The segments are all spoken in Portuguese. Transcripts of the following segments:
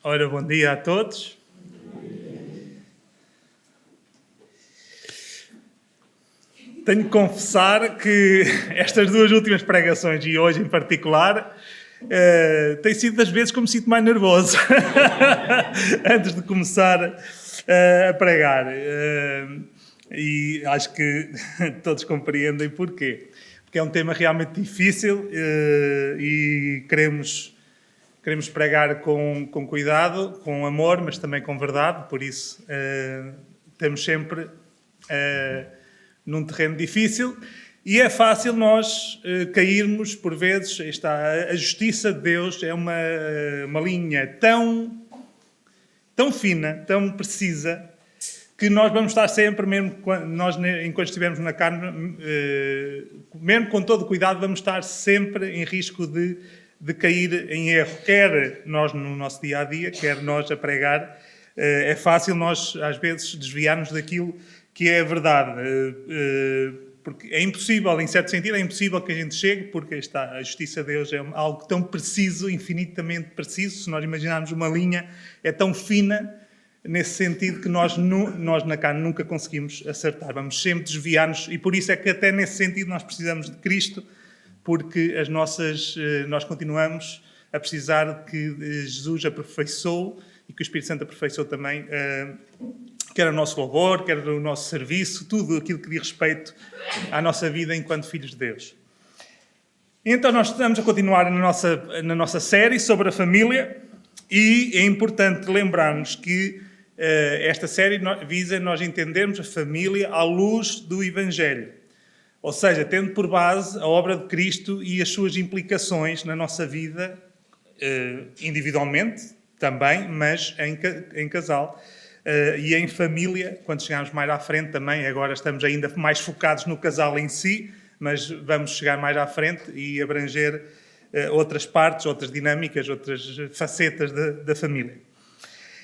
Ora, bom dia a todos. Tenho que confessar que estas duas últimas pregações, e hoje em particular, tem sido das vezes que me sinto mais nervoso antes de começar a pregar. E acho que todos compreendem porquê. Porque é um tema realmente difícil e queremos pregar com cuidado, com amor, mas também com verdade. Por isso, estamos sempre num terreno difícil. E é fácil nós cairmos, por vezes. A justiça de Deus é uma linha tão fina, tão precisa, que nós vamos estar sempre, mesmo enquanto estivermos na carne, mesmo com todo o cuidado, vamos estar sempre em risco de cair em erro. Quer nós no nosso dia-a-dia, quer nós a pregar. É fácil nós, às vezes, desviarmos daquilo que é a verdade. Porque é impossível, em certo sentido, é impossível que a gente chegue, porque a justiça de Deus é algo tão preciso, infinitamente preciso. Se nós imaginarmos uma linha, é tão fina, nesse sentido, que nós na carne nunca conseguimos acertar. Vamos sempre desviar-nos, e por isso é que até nesse sentido nós precisamos de Cristo, porque nós continuamos a precisar que Jesus aperfeiçoe e que o Espírito Santo aperfeiçoe também, quer o nosso louvor, quer o nosso serviço, tudo aquilo que diz respeito à nossa vida enquanto filhos de Deus. Então nós estamos a continuar na nossa série sobre a família, e é importante lembrarmos que esta série visa nós entendermos a família à luz do Evangelho. Ou seja, tendo por base a obra de Cristo e as suas implicações na nossa vida, individualmente também, mas em casal e em família, quando chegarmos mais à frente também. Agora estamos ainda mais focados no casal em si, mas vamos chegar mais à frente e abranger outras partes, outras dinâmicas, outras facetas da família.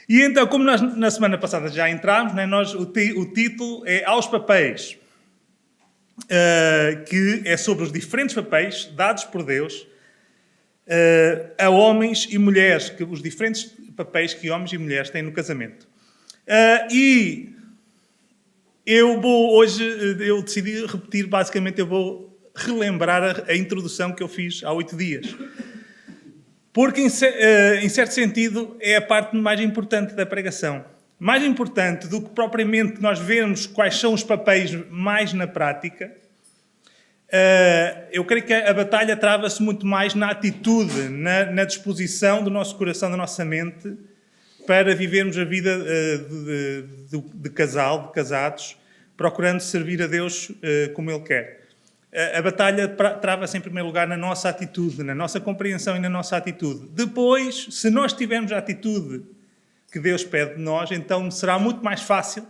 E então, como nós na semana passada já entramos, né, o título é Aos Papéis, que é sobre os diferentes papéis dados por Deus a homens e mulheres, os diferentes papéis que homens e mulheres têm no casamento. E eu decidi repetir, basicamente eu vou relembrar a introdução que eu fiz há 8 dias. Porque, em certo sentido, é a parte mais importante da pregação. Mais importante do que propriamente nós vermos quais são os papéis mais na prática, eu creio que a batalha trava-se muito mais na atitude, na disposição do nosso coração, da nossa mente, para vivermos a vida de casal, de casados, procurando servir a Deus como Ele quer. A batalha trava-se em primeiro lugar na nossa atitude, na nossa compreensão e na nossa atitude. Depois, se nós tivermos a atitude que Deus pede de nós, então será muito mais fácil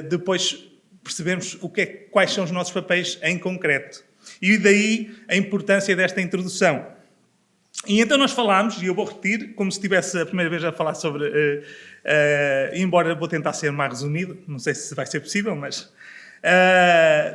depois percebermos quais são os nossos papéis em concreto. E daí a importância desta introdução. E então nós falámos, e eu vou repetir, como se estivesse a primeira vez a falar sobre... embora vou tentar ser mais resumido, não sei se vai ser possível, mas...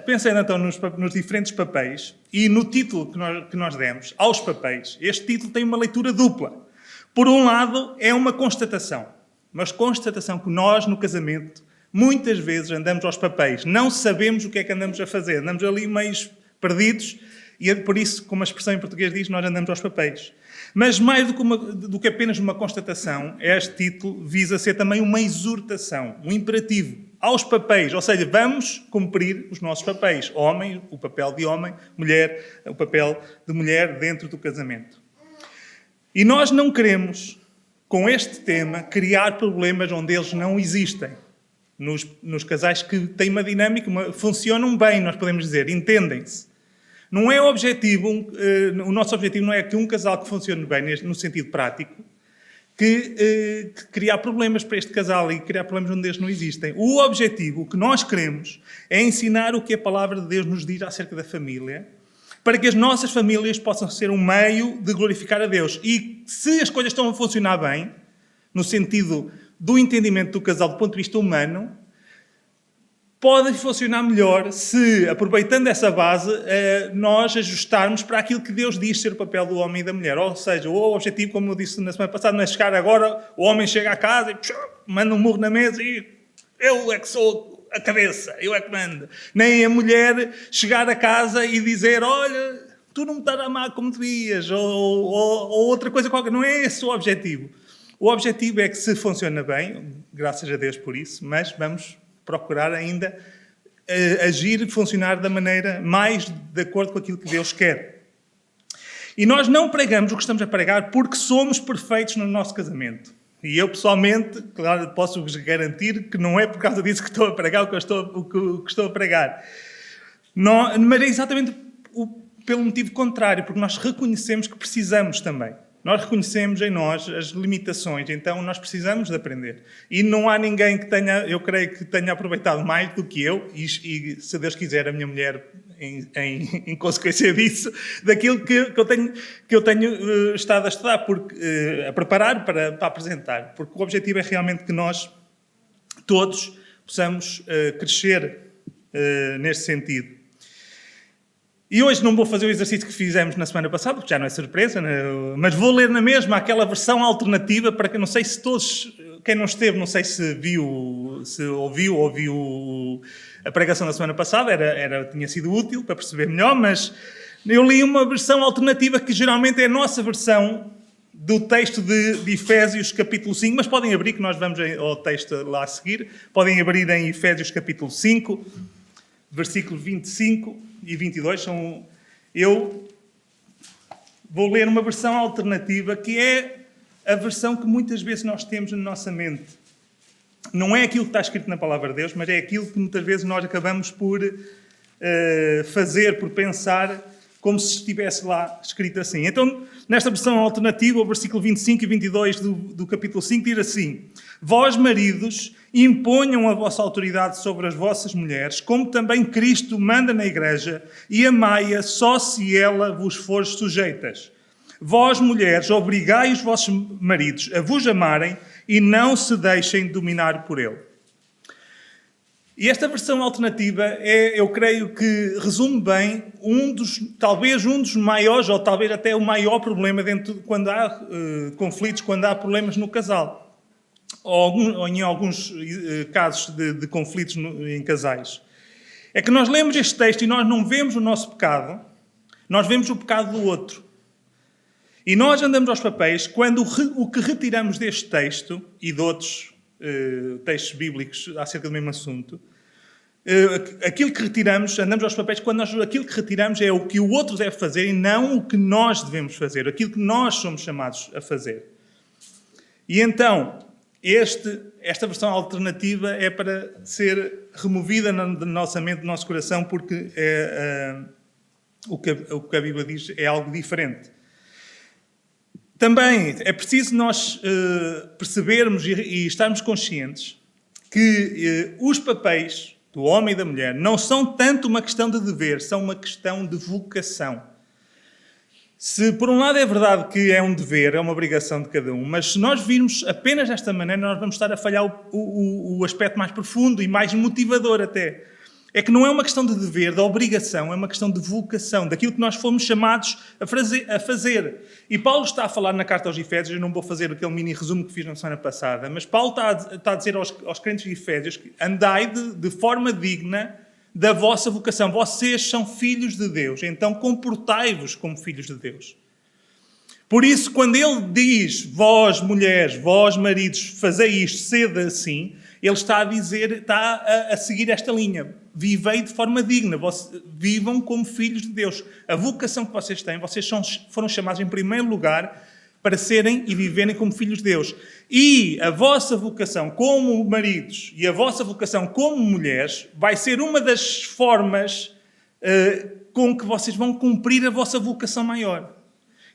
pensando então nos diferentes papéis e no título que nós demos, Aos Papéis. Este título tem uma leitura dupla. Por um lado, é uma constatação. Mas constatação que nós, no casamento, muitas vezes andamos aos papéis. Não sabemos o que é que andamos a fazer. Andamos ali meio perdidos e é por isso, como a expressão em português diz, nós andamos aos papéis. Mas mais do que apenas uma constatação, este título visa ser também uma exortação, um imperativo. Aos papéis, ou seja, vamos cumprir os nossos papéis. Homem, o papel de homem, mulher, o papel de mulher dentro do casamento. E nós não queremos, com este tema, criar problemas onde eles não existem. Nos casais que têm uma dinâmica, funcionam bem, nós podemos dizer, entendem-se. Não é o objetivo, o nosso objetivo não é que um casal que funcione bem, no sentido prático, que criar problemas para este casal e criar problemas onde eles não existem. O objetivo, o que nós queremos, é ensinar o que a palavra de Deus nos diz acerca da família, para que as nossas famílias possam ser um meio de glorificar a Deus. E se as coisas estão a funcionar bem, no sentido do entendimento do casal do ponto de vista humano, podem funcionar melhor se, aproveitando essa base, nós ajustarmos para aquilo que Deus diz ser o papel do homem e da mulher. Ou seja, o objetivo, como eu disse na semana passada, não é chegar agora, o homem chega à casa e manda um murro na mesa e eu é que sou a cabeça, eu é que mando. Nem a mulher chegar a casa e dizer, olha, tu não me estás a amar como devias, ou outra coisa qualquer. Não é esse o objetivo. O objetivo é que se funciona bem, graças a Deus por isso, mas vamos procurar ainda agir e funcionar da maneira mais de acordo com aquilo que Deus quer. E nós não pregamos o que estamos a pregar porque somos perfeitos no nosso casamento. E eu, pessoalmente, claro, posso-vos garantir que não é por causa disso que estou a pregar o que estou a pregar. Não, mas é exatamente pelo motivo contrário, porque nós reconhecemos que precisamos também. Nós reconhecemos em nós as limitações, então nós precisamos de aprender. E não há ninguém que tenha, eu creio que tenha aproveitado mais do que eu, e se Deus quiser, a minha mulher, em consequência disso, daquilo que eu tenho estado a estudar, a preparar para apresentar. Porque o objetivo é realmente que nós todos possamos crescer neste sentido. E hoje não vou fazer o exercício que fizemos na semana passada, porque já não é surpresa, né? Mas vou ler na mesma aquela versão alternativa para que, não sei se todos, quem não esteve, não sei se viu, se ouviu a pregação da semana passada, tinha sido útil para perceber melhor, mas eu li uma versão alternativa que geralmente é a nossa versão do texto de Efésios capítulo 5, mas podem abrir, que nós vamos ao texto lá a seguir, podem abrir em Efésios capítulo 5, versículos 25 e 22, eu vou ler uma versão alternativa que é a versão que muitas vezes nós temos na nossa mente. Não é aquilo que está escrito na Palavra de Deus, mas é aquilo que muitas vezes nós acabamos por fazer, por pensar, como se estivesse lá escrito assim. Então, nesta versão alternativa, o versículo 25 e 22 do capítulo 5 diz assim: Vós, maridos, imponham a vossa autoridade sobre as vossas mulheres, como também Cristo manda na Igreja, e amai-a só se ela vos for sujeitas. Vós, mulheres, obrigai os vossos maridos a vos amarem e não se deixem dominar por ele. E esta versão alternativa eu creio que resume bem talvez um dos maiores, ou talvez até o maior problema quando há conflitos, quando há problemas no casal. Ou em alguns casos de conflitos em casais. É que nós lemos este texto e nós não vemos o nosso pecado, nós vemos o pecado do outro. E nós andamos aos papéis quando o que retiramos deste texto e de outros textos bíblicos acerca do mesmo assunto, aquilo que retiramos, andamos aos papéis quando aquilo que retiramos é o que o outro deve fazer e não o que nós devemos fazer, aquilo que nós somos chamados a fazer. E então, esta versão alternativa é para ser removida na nossa mente, do nosso coração, porque o que a Bíblia diz é algo diferente. Também é preciso nós percebermos e estarmos conscientes que os papéis do homem e da mulher não são tanto uma questão de dever, são uma questão de vocação. Se por um lado é verdade que é um dever, é uma obrigação de cada um, mas se nós virmos apenas desta maneira, nós vamos estar a falhar o aspecto mais profundo e mais motivador até. É que não é uma questão de dever, de obrigação, é uma questão de vocação, daquilo que nós fomos chamados a fazer. E Paulo está a falar na carta aos Efésios, eu não vou fazer aquele mini resumo que fiz na semana passada, mas Paulo está a dizer aos crentes de Efésios que andai de forma digna da vossa vocação. Vocês são filhos de Deus, então comportai-vos como filhos de Deus. Por isso, quando ele diz, vós mulheres, vós maridos, fazei isto, sede assim, ele está a dizer, está a seguir esta linha. Vivei de forma digna, vivam como filhos de Deus. A vocação que vocês têm, vocês foram chamados em primeiro lugar para serem e viverem como filhos de Deus. E a vossa vocação como maridos e a vossa vocação como mulheres vai ser uma das formas com que vocês vão cumprir a vossa vocação maior.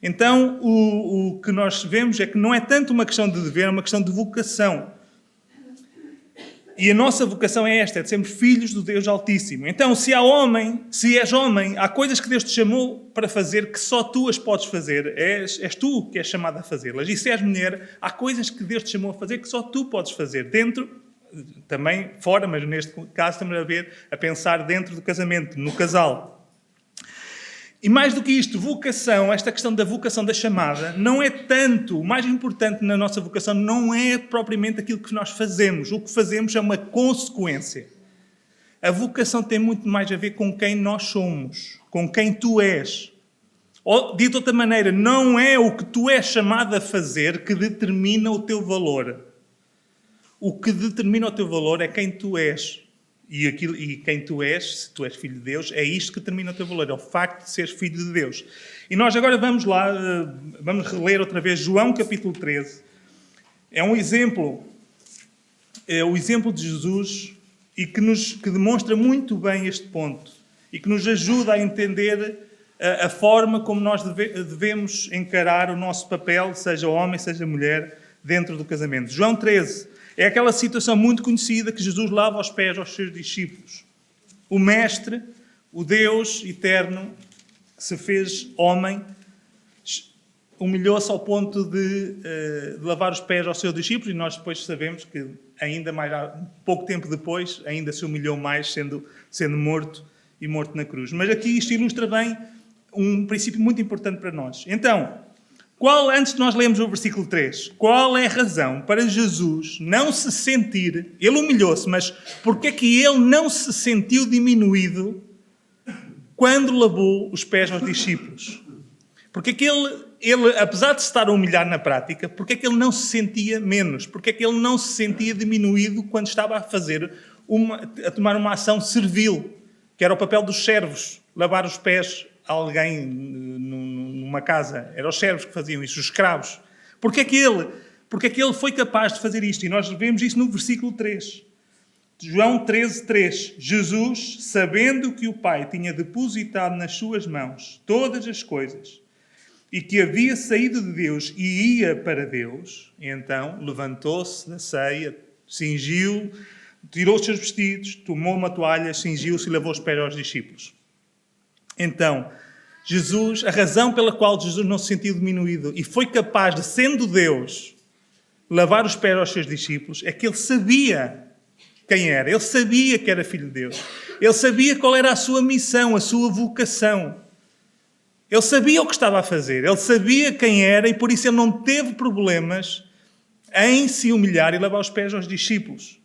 Então, o que nós vemos é que não é tanto uma questão de dever, é uma questão de vocação. E a nossa vocação é esta, é de sermos filhos do Deus Altíssimo. Então, se és homem, há coisas que Deus te chamou para fazer que só tu as podes fazer. És tu que és chamado a fazê-las. E se és mulher, há coisas que Deus te chamou a fazer que só tu podes fazer, dentro também fora, mas neste caso estamos a pensar dentro do casamento, no casal. E mais do que isto, vocação, esta questão da vocação da chamada, não é tanto, o mais importante na nossa vocação não é propriamente aquilo que nós fazemos. O que fazemos é uma consequência. A vocação tem muito mais a ver com quem nós somos, com quem tu és. Ou, dito de outra maneira, não é o que tu és chamado a fazer que determina o teu valor. O que determina o teu valor é quem tu és. E quem tu és, se tu és filho de Deus, é isto que determina o teu valor, é o facto de seres filho de Deus. E nós agora vamos lá, vamos reler outra vez João capítulo 13. É um exemplo, é o exemplo de Jesus e que demonstra muito bem este ponto e que nos ajuda a entender a forma como nós devemos encarar o nosso papel, seja homem, seja mulher, dentro do casamento. João 13. É aquela situação muito conhecida que Jesus lava os pés aos seus discípulos. O Mestre, o Deus eterno, que se fez homem, humilhou-se ao ponto de lavar os pés aos seus discípulos, e nós depois sabemos que ainda mais pouco tempo depois, ainda se humilhou mais, sendo morto e morto na cruz. Mas aqui isto ilustra bem um princípio muito importante para nós. Então, antes de nós lermos o versículo 3, qual é a razão para Jesus não se sentir, ele humilhou-se, mas porque é que ele não se sentiu diminuído quando lavou os pés aos discípulos? Porque é que ele, apesar de se estar a humilhar na prática, porque é que ele não se sentia menos? Porque é que ele não se sentia diminuído quando estava a tomar uma ação servil, que era o papel dos servos, lavar os pés a alguém numa casa? Eram os servos que faziam isso, os escravos. Porque é que ele foi capaz de fazer isto? E nós vemos isso no versículo 3. João 13:3. Jesus, sabendo que o Pai tinha depositado nas suas mãos todas as coisas e que havia saído de Deus e ia para Deus, então levantou-se da ceia, cingiu, tirou os seus vestidos, tomou uma toalha, cingiu-se e lavou os pés aos discípulos. Então, Jesus, a razão pela qual Jesus não se sentiu diminuído e foi capaz de, sendo Deus, lavar os pés aos seus discípulos, é que ele sabia quem era. Ele sabia que era filho de Deus. Ele sabia qual era a sua missão, a sua vocação. Ele sabia o que estava a fazer. Ele sabia quem era e por isso ele não teve problemas em se humilhar e lavar os pés aos discípulos.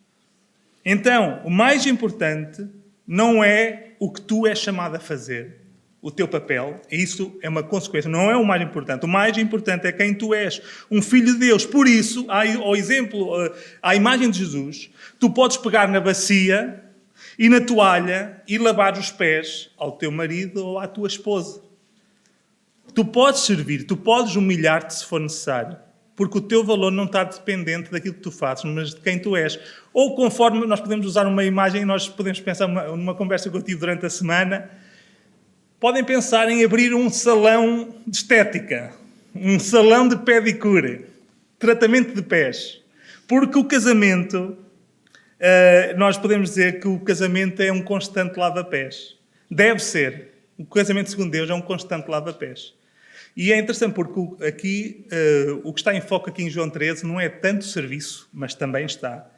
Então, o mais importante não é o que tu és chamado a fazer, o teu papel, isso é uma consequência, não é o mais importante. O mais importante é quem tu és, um filho de Deus. Por isso, ao exemplo, à imagem de Jesus, tu podes pegar na bacia e na toalha e lavar os pés ao teu marido ou à tua esposa. Tu podes servir, tu podes humilhar-te se for necessário, porque o teu valor não está dependente daquilo que tu fazes, mas de quem tu és. Ou conforme nós podemos usar uma imagem, nós podemos pensar numa conversa que eu tive durante a semana, podem pensar em abrir um salão de estética, um salão de pedicure, tratamento de pés. Porque o casamento, nós podemos dizer que o casamento é um constante lava-pés. Deve ser. O casamento, segundo Deus, é um constante lava-pés. E é interessante porque aqui, o que está em foco aqui em João 13 não é tanto serviço, mas também está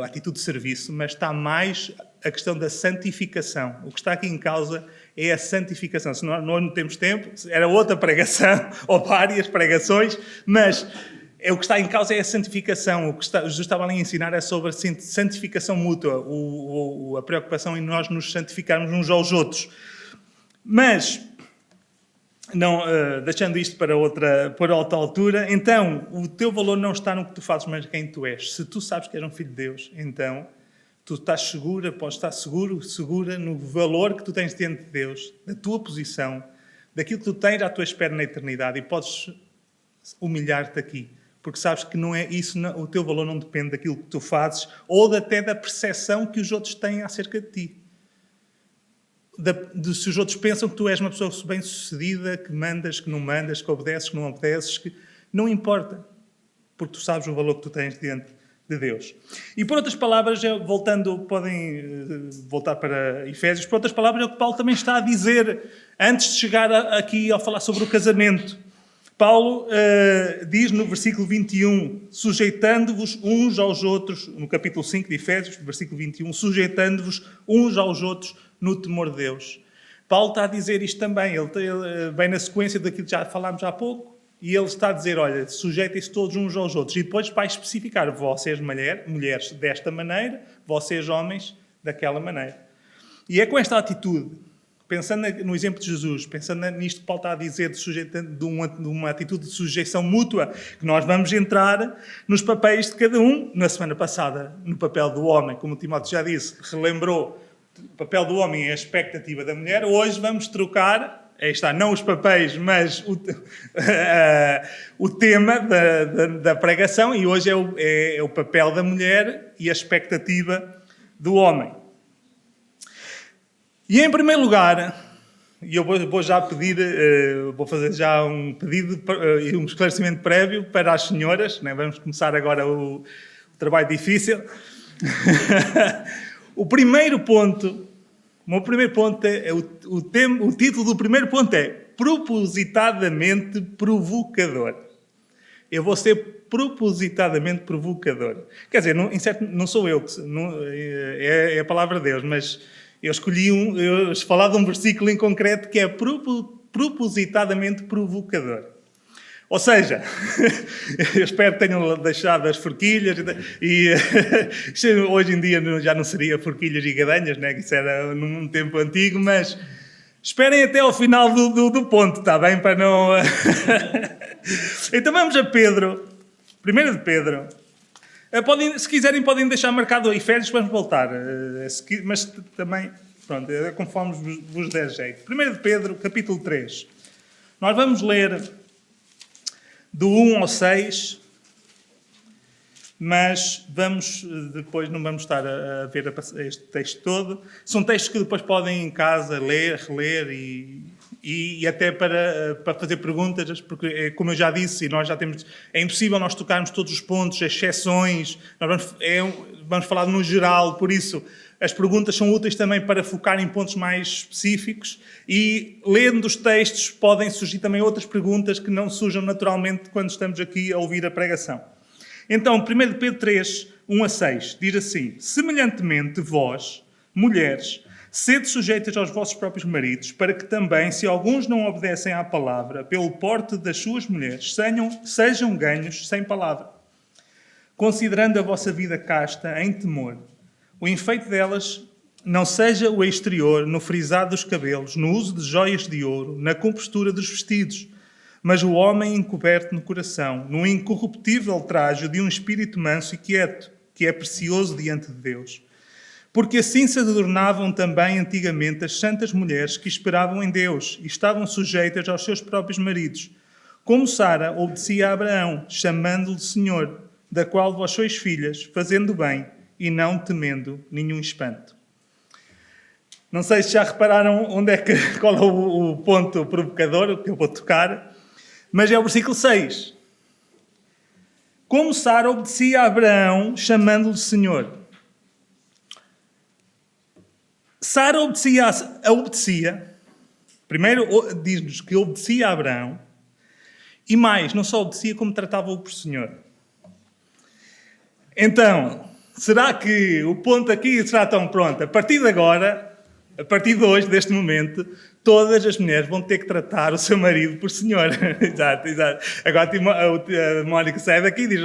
a atitude de serviço, mas está mais a questão da santificação. O que está aqui em causa é a santificação. Se nós não temos tempo, era outra pregação, ou várias pregações, mas o que está em causa é a santificação. O que Jesus estava ali a ensinar é sobre a santificação mútua, a preocupação em nós nos santificarmos uns aos outros. Mas, não, deixando isto para outra altura, então, o teu valor não está no que tu fazes, mas quem tu és. Se tu sabes que és um filho de Deus, então, tu estás segura, podes estar segura no valor que tu tens diante de Deus, da tua posição, daquilo que tu tens à tua espera na eternidade, e podes humilhar-te aqui, porque sabes que não é isso, o teu valor não depende daquilo que tu fazes, ou até da percepção que os outros têm acerca de ti. Se os outros pensam que tu és uma pessoa bem-sucedida, que mandas, que não mandas, que obedeces, que não obedeces, que não importa, porque tu sabes o valor que tu tens diante de Deus. E por outras palavras, podem voltar para Efésios, por outras palavras é o que Paulo também está a dizer antes de chegar aqui a falar sobre o casamento. Paulo diz no versículo 21, sujeitando-vos uns aos outros, no capítulo 5 de Efésios, versículo 21, sujeitando-vos uns aos outros no temor de Deus. Paulo está a dizer isto também, ele vem na sequência daquilo que já falámos há pouco, e ele está a dizer, olha, sujeitem-se todos uns aos outros. E depois vai especificar, vocês mulheres desta maneira, vocês homens daquela maneira. E é com esta atitude, pensando no exemplo de Jesus, pensando nisto que Paulo está a dizer, de uma atitude de sujeição mútua, que nós vamos entrar nos papéis de cada um. Na semana passada, no papel do homem, como o Timóteo já disse, relembrou o papel do homem e a expectativa da mulher. Hoje vamos trocar, aí está, não os papéis, mas o tema da pregação, e hoje é o papel da mulher e a expectativa do homem. E em primeiro lugar, e eu vou já pedir, vou fazer já um pedido e um esclarecimento prévio para as senhoras, né? Vamos começar agora o trabalho difícil. O meu primeiro ponto é o título do primeiro ponto é propositadamente provocador. Eu vou ser propositadamente provocador. Quer dizer, não sou eu, é a palavra de Deus, mas eu escolhi falar de um versículo em concreto que é propositadamente provocador. Ou seja, eu espero que tenham deixado as forquilhas e hoje em dia já não seria forquilhas e gadanhas, né? Isso era num tempo antigo, mas esperem até ao final do ponto, está bem? Para não... Então vamos a Pedro, 1 de Pedro. Se quiserem podem deixar marcado Efésios, vamos voltar, mas também, pronto, é conforme vos der jeito. 1 de Pedro, capítulo 3. Nós vamos ler do 1 ao 6, mas depois não vamos estar a ver este texto todo. São textos que depois podem em casa ler, reler e até para fazer perguntas, porque, como eu já disse, e nós já temos, é impossível nós tocarmos todos os pontos, as exceções, nós vamos falar no geral, por isso as perguntas são úteis também para focar em pontos mais específicos e, lendo os textos, podem surgir também outras perguntas que não surjam naturalmente quando estamos aqui a ouvir a pregação. Então, 1 Pedro 3, 1 a 6, diz assim: semelhantemente, vós, mulheres, sede sujeitas aos vossos próprios maridos, para que também, se alguns não obedecem à palavra, pelo porte das suas mulheres, sejam ganhos sem palavra, considerando a vossa vida casta em temor. O enfeite delas não seja o exterior, no frisado dos cabelos, no uso de joias de ouro, na compostura dos vestidos, mas o homem encoberto no coração, no incorruptível trajo de um espírito manso e quieto, que é precioso diante de Deus. Porque assim se adornavam também antigamente as santas mulheres que esperavam em Deus e estavam sujeitas aos seus próprios maridos, como Sara obedecia a Abraão, chamando-lhe Senhor, da qual vós sois filhas, fazendo bem e não temendo nenhum espanto. Não sei se já repararam qual é o ponto provocador que eu vou tocar, mas é o versículo 6. Como Sara obedecia a Abraão, chamando-lhe Senhor. Sara obedecia. Primeiro diz-nos que obedecia a Abraão. E mais, não só obedecia, como tratava-o por Senhor. Então, será que o ponto aqui será tão pronto? A partir de agora, a partir de hoje, deste momento, todas as mulheres vão ter que tratar o seu marido por Senhor. Exato. Agora a Mónica sai daqui e diz: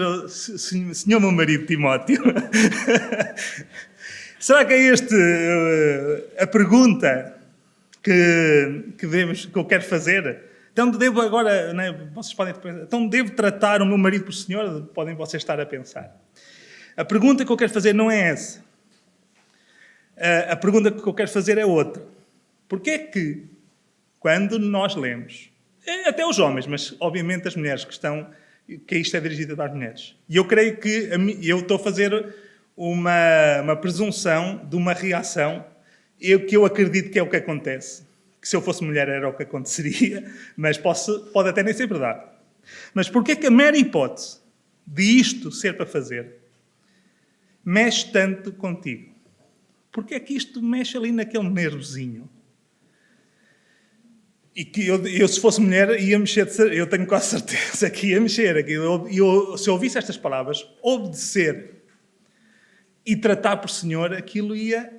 Senhor meu marido Timóteo. Será que é a pergunta que eu quero fazer? Então devo agora, né, vocês podem pensar, então devo tratar o meu marido por Senhor? Podem vocês estar a pensar. A pergunta que eu quero fazer não é essa. A pergunta que eu quero fazer é outra. Porquê é que, quando nós lemos, até os homens, mas obviamente as mulheres que isto é dirigido para as mulheres, e eu creio que eu estou a fazer uma presunção de uma reação que eu acredito que é o que acontece. Que se eu fosse mulher era o que aconteceria, mas pode até nem ser verdade. Mas porquê que a mera hipótese de isto ser para fazer mexe tanto contigo? Porquê é que isto mexe ali naquele nervozinho? E que eu, se fosse mulher, ia mexer, eu tenho quase certeza que ia mexer. Se eu ouvisse estas palavras, obedecer e tratar por Senhor, aquilo ia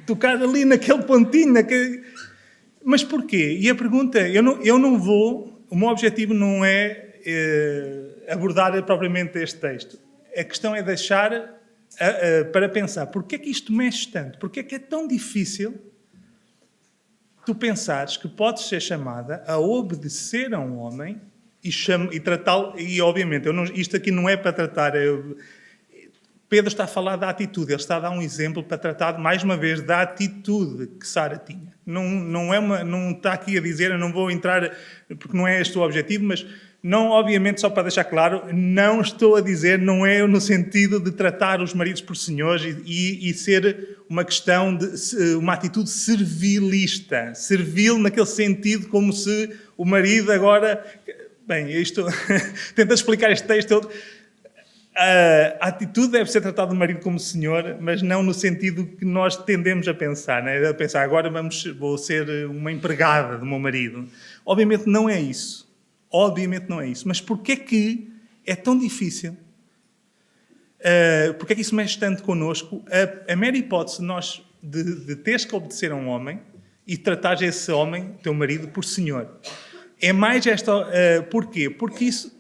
tocar ali naquele pontinho. Mas porquê? E a pergunta, eu não vou, o meu objetivo não é abordar propriamente este texto. A questão é deixar para pensar, porquê é que isto mexe tanto? Porquê é que é tão difícil tu pensares que podes ser chamada a obedecer a um homem e tratá-lo, e obviamente, isto aqui não é para tratar... Pedro está a falar da atitude, ele está a dar um exemplo para tratar, mais uma vez, da atitude que Sara tinha. Não está aqui a dizer, eu não vou entrar, porque não é este o objetivo, mas não, obviamente, só para deixar claro, não estou a dizer, não é no sentido de tratar os maridos por senhores e ser uma questão de uma atitude servilista, servil naquele sentido, como se o marido agora... Bem, isto tenta explicar este texto. A atitude deve ser tratada do marido como senhor, mas não no sentido que nós tendemos a pensar, né? A pensar, agora vou ser uma empregada do meu marido. Obviamente não é isso. Obviamente não é isso. Mas porquê que é tão difícil? Porquê que isso mexe tanto connosco? A mera hipótese de teres que obedecer a um homem e tratares esse homem, teu marido, por senhor. É mais esta... porquê? Porque isso,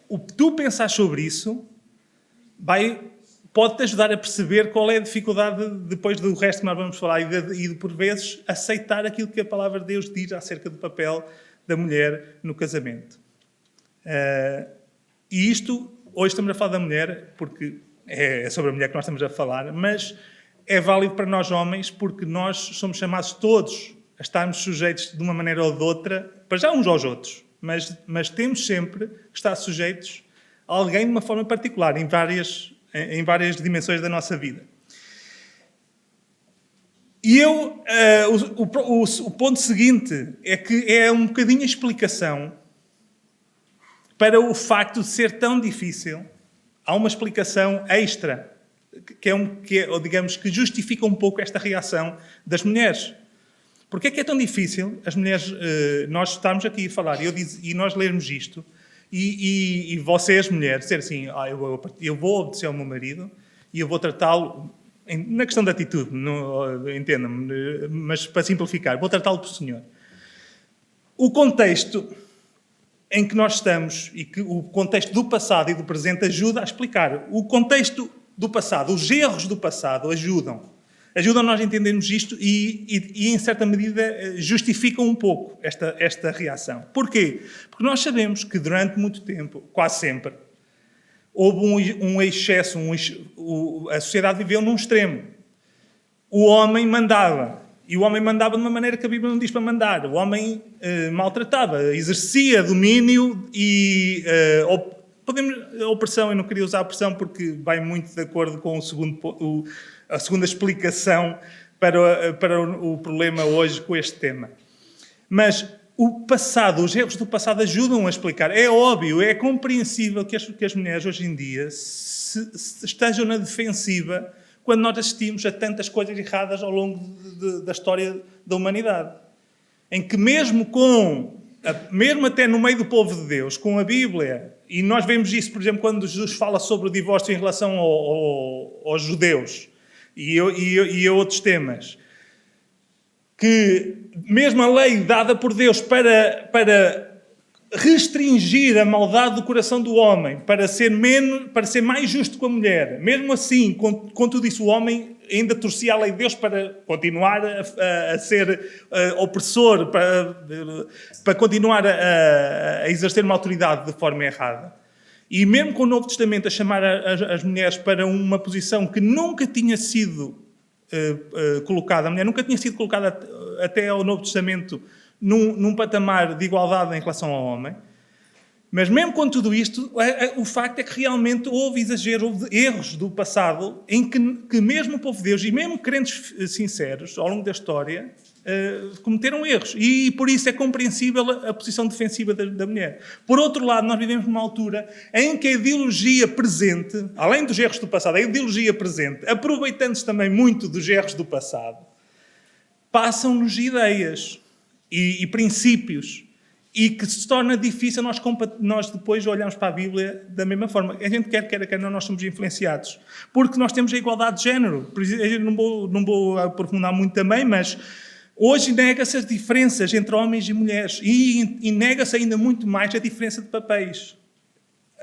o que tu pensas sobre isso pode-te ajudar a perceber qual é a dificuldade depois do resto que nós vamos falar e por vezes, aceitar aquilo que a palavra de Deus diz acerca do papel da mulher no casamento. E isto, hoje estamos a falar da mulher, porque é sobre a mulher que nós estamos a falar, mas é válido para nós homens, porque nós somos chamados todos a estarmos sujeitos de uma maneira ou de outra, para já uns aos outros, mas temos sempre que estar sujeitos a alguém de uma forma particular, em várias dimensões da nossa vida. E o ponto seguinte é que é um bocadinho a explicação para o facto de ser tão difícil. Há uma explicação extra, digamos, que justifica um pouco esta reação das mulheres. Porquê é que é tão difícil as mulheres, nós estarmos aqui a falar e nós lermos isto, e vocês, mulheres, dizer assim, eu vou obedecer ao meu marido e eu vou tratá-lo, na questão da atitude, entenda-me, mas para simplificar, vou tratá-lo por Senhor. O contexto em que nós estamos, e que o contexto do passado e do presente ajuda a explicar. O contexto do passado, os erros do passado ajudam nós a entendermos isto e, em certa medida, justificam um pouco esta reação. Porquê? Porque nós sabemos que durante muito tempo, quase sempre, houve um excesso, a sociedade viveu num extremo. O homem mandava, e o homem mandava de uma maneira que a Bíblia não diz para mandar. O homem maltratava, exercia domínio e opressão. Eu não queria usar opressão porque vai muito de acordo com a segunda explicação para o problema hoje com este tema. Mas o passado, os erros do passado ajudam a explicar. É óbvio, é compreensível que as mulheres hoje em dia estejam na defensiva quando nós assistimos a tantas coisas erradas ao longo da história da humanidade. Em que mesmo até no meio do povo de Deus, com a Bíblia, e nós vemos isso, por exemplo, quando Jesus fala sobre o divórcio em relação aos judeus, e a outros temas, que mesmo a lei dada por Deus para restringir a maldade do coração do homem, para ser mais justo com a mulher, mesmo assim, com tudo isso, o homem ainda torcia a lei de Deus para continuar a ser opressor, para continuar a exercer uma autoridade de forma errada. E mesmo com o Novo Testamento a chamar as mulheres para uma posição que nunca tinha sido colocada, a mulher nunca tinha sido colocada até ao Novo Testamento num patamar de igualdade em relação ao homem, mas mesmo com tudo isto, o facto é que realmente houve exagero, houve erros do passado em que mesmo o povo de Deus e mesmo crentes sinceros ao longo da história cometeram erros. E por isso é compreensível a posição defensiva da mulher. Por outro lado, nós vivemos numa altura em que a ideologia presente, além dos erros do passado, a ideologia presente, aproveitando-se também muito dos erros do passado, passam-nos ideias. e princípios, e que se torna difícil nós depois olharmos para a Bíblia da mesma forma. A gente quer não, nós somos influenciados. Porque nós temos a igualdade de género. Por isso, eu não vou aprofundar muito também, mas hoje nega-se as diferenças entre homens e mulheres. E nega-se ainda muito mais a diferença de papéis.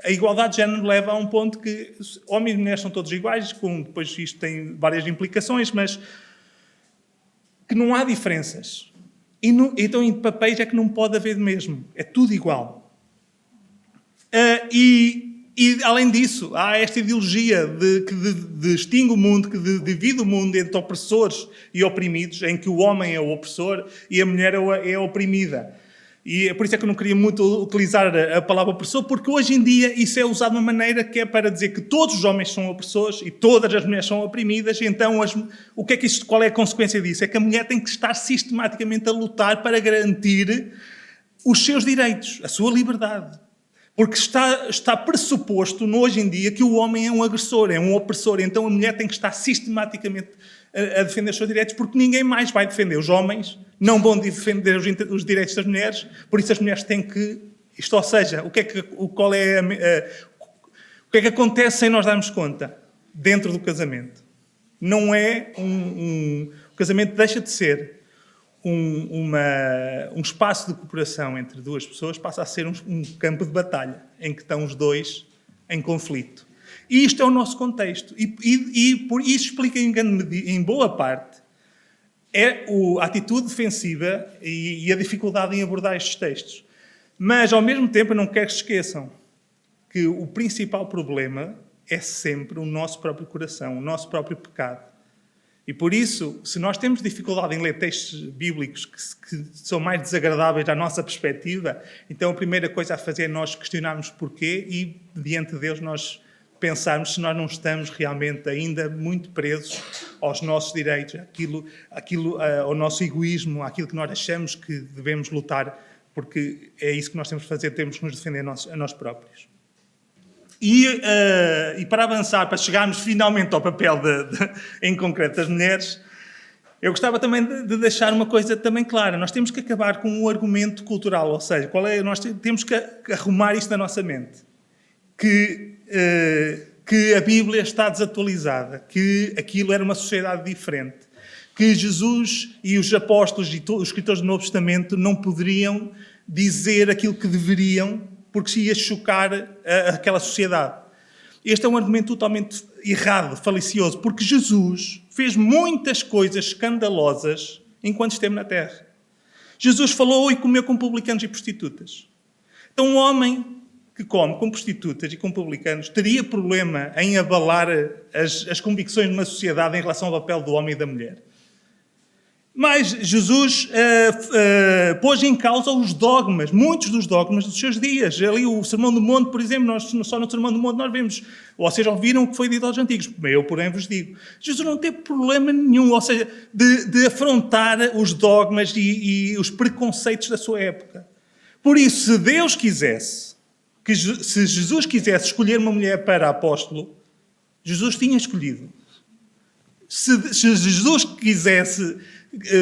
A igualdade de género leva a um ponto que homens e mulheres são todos iguais, depois isto tem várias implicações, mas que não há diferenças. Então, em papéis é que não pode haver mesmo. É tudo igual. E além disso, há esta ideologia que distingue o mundo, que divide o mundo entre opressores e oprimidos, em que o homem é o opressor e a mulher é a oprimida. E por isso é que eu não queria muito utilizar a palavra opressor, porque hoje em dia isso é usado de uma maneira que é para dizer que todos os homens são opressores e todas as mulheres são oprimidas, e então qual é a consequência disso? É que a mulher tem que estar sistematicamente a lutar para garantir os seus direitos, a sua liberdade. Porque está pressuposto hoje em dia que o homem é um agressor, é um opressor, então a mulher tem que estar sistematicamente a defender os seus direitos, porque ninguém mais vai defender. Os homens não vão defender os direitos das mulheres, por isso as mulheres têm que... Ou seja, o que é que acontece sem nós darmos conta dentro do casamento? Não é o casamento deixa de ser um espaço de cooperação entre duas pessoas, passa a ser um campo de batalha, em que estão os dois em conflito. E isto é o nosso contexto. E por isso explica em boa parte a atitude defensiva e a dificuldade em abordar estes textos. Mas, ao mesmo tempo, eu não quero que se esqueçam que o principal problema é sempre o nosso próprio coração, o nosso próprio pecado. E por isso, se nós temos dificuldade em ler textos bíblicos que são mais desagradáveis da nossa perspectiva, então a primeira coisa a fazer é nós questionarmos porquê e, diante de Deus, nós pensarmos se nós não estamos realmente ainda muito presos aos nossos direitos, ao nosso egoísmo, àquilo que nós achamos que devemos lutar, porque é isso que nós temos que fazer, temos que nos defender a nós próprios. E para avançar, para chegarmos finalmente ao papel em concreto das mulheres, eu gostava também de deixar uma coisa também clara. Nós temos que acabar com um argumento cultural, ou seja, nós temos que arrumar isto na nossa mente. Que a Bíblia está desatualizada, que aquilo era uma sociedade diferente, que Jesus e os apóstolos e os escritores do Novo Testamento não poderiam dizer aquilo que deveriam, porque se ia chocar aquela sociedade. Este é um argumento totalmente errado, falicioso, porque Jesus fez muitas coisas escandalosas enquanto esteve na Terra. Jesus falou e comeu com publicanos e prostitutas. Então um homem que come com prostitutas e com publicanos teria problema em abalar as convicções de uma sociedade em relação ao papel do homem e da mulher. Mas Jesus pôs em causa os dogmas, muitos dos dogmas dos seus dias. Ali o Sermão do Monte, por exemplo, só no Sermão do Monte nós vemos, vocês ouviram o que foi dito aos antigos, eu, porém, vos digo. Jesus não teve problema nenhum, ou seja, de afrontar os dogmas e os preconceitos da sua época. Por isso, se Deus quisesse, se Jesus quisesse escolher uma mulher para apóstolo, Jesus tinha escolhido. Se Jesus quisesse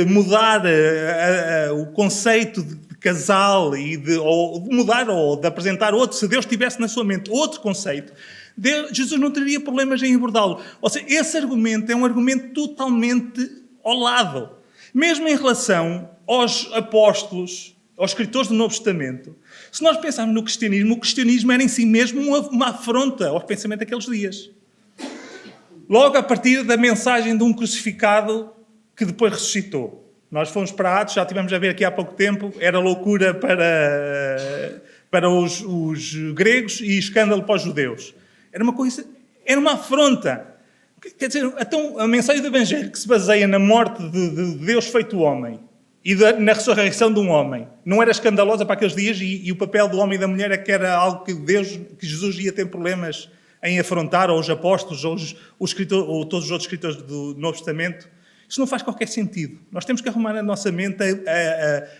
mudar o conceito de casal ou de apresentar outro, se Deus tivesse na sua mente outro conceito, Jesus não teria problemas em abordá-lo. Ou seja, esse argumento é um argumento totalmente ao lado. Mesmo em relação aos apóstolos, aos escritores do Novo Testamento, se nós pensarmos no cristianismo, o cristianismo era em si mesmo uma afronta ao pensamento daqueles dias. Logo a partir da mensagem de um crucificado que depois ressuscitou. Nós fomos para Atos, já tivemos a ver aqui há pouco tempo, era loucura para os gregos e escândalo para os judeus. Era uma afronta. Quer dizer, então a mensagem do Evangelho que se baseia na morte de Deus feito homem e na ressurreição de um homem, não era escandalosa para aqueles dias e o papel do homem e da mulher é que era algo que Jesus ia ter problemas em afrontar, ou os apóstolos, ou todos os outros escritores do Novo Testamento. Isso não faz qualquer sentido. Nós temos que arrumar na nossa mente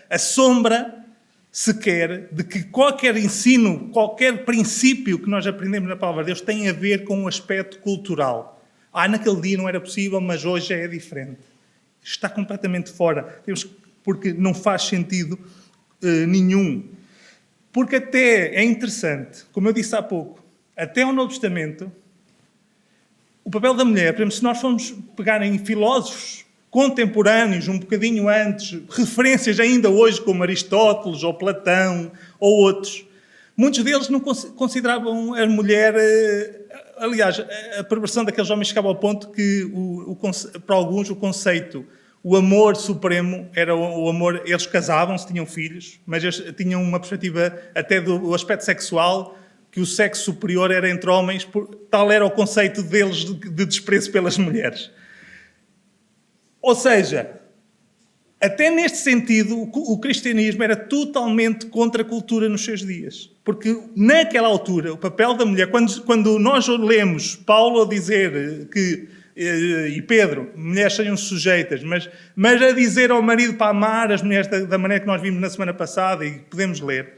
a sombra, sequer, de que qualquer ensino, qualquer princípio que nós aprendemos na Palavra de Deus tem a ver com um aspecto cultural. Naquele dia não era possível, mas hoje já é diferente. Está completamente fora. porque não faz sentido nenhum. Porque até é interessante, como eu disse há pouco, até ao Novo Testamento, o papel da mulher, por exemplo, se nós formos pegar em filósofos contemporâneos, um bocadinho antes, referências ainda hoje como Aristóteles ou Platão ou outros, muitos deles não consideravam a mulher... Aliás, a perversão daqueles homens chegava ao ponto que, para alguns, o conceito, o amor supremo, era o amor... Eles casavam-se, tinham filhos, mas eles tinham uma perspectiva até do aspecto sexual, que o sexo superior era entre homens, tal era o conceito deles de desprezo pelas mulheres. Ou seja, até neste sentido, o cristianismo era totalmente contra a cultura nos seus dias. Porque naquela altura, o papel da mulher, quando nós lemos Paulo a dizer que, e Pedro, mulheres sejam sujeitas, mas a dizer ao marido para amar as mulheres da maneira que nós vimos na semana passada e podemos ler,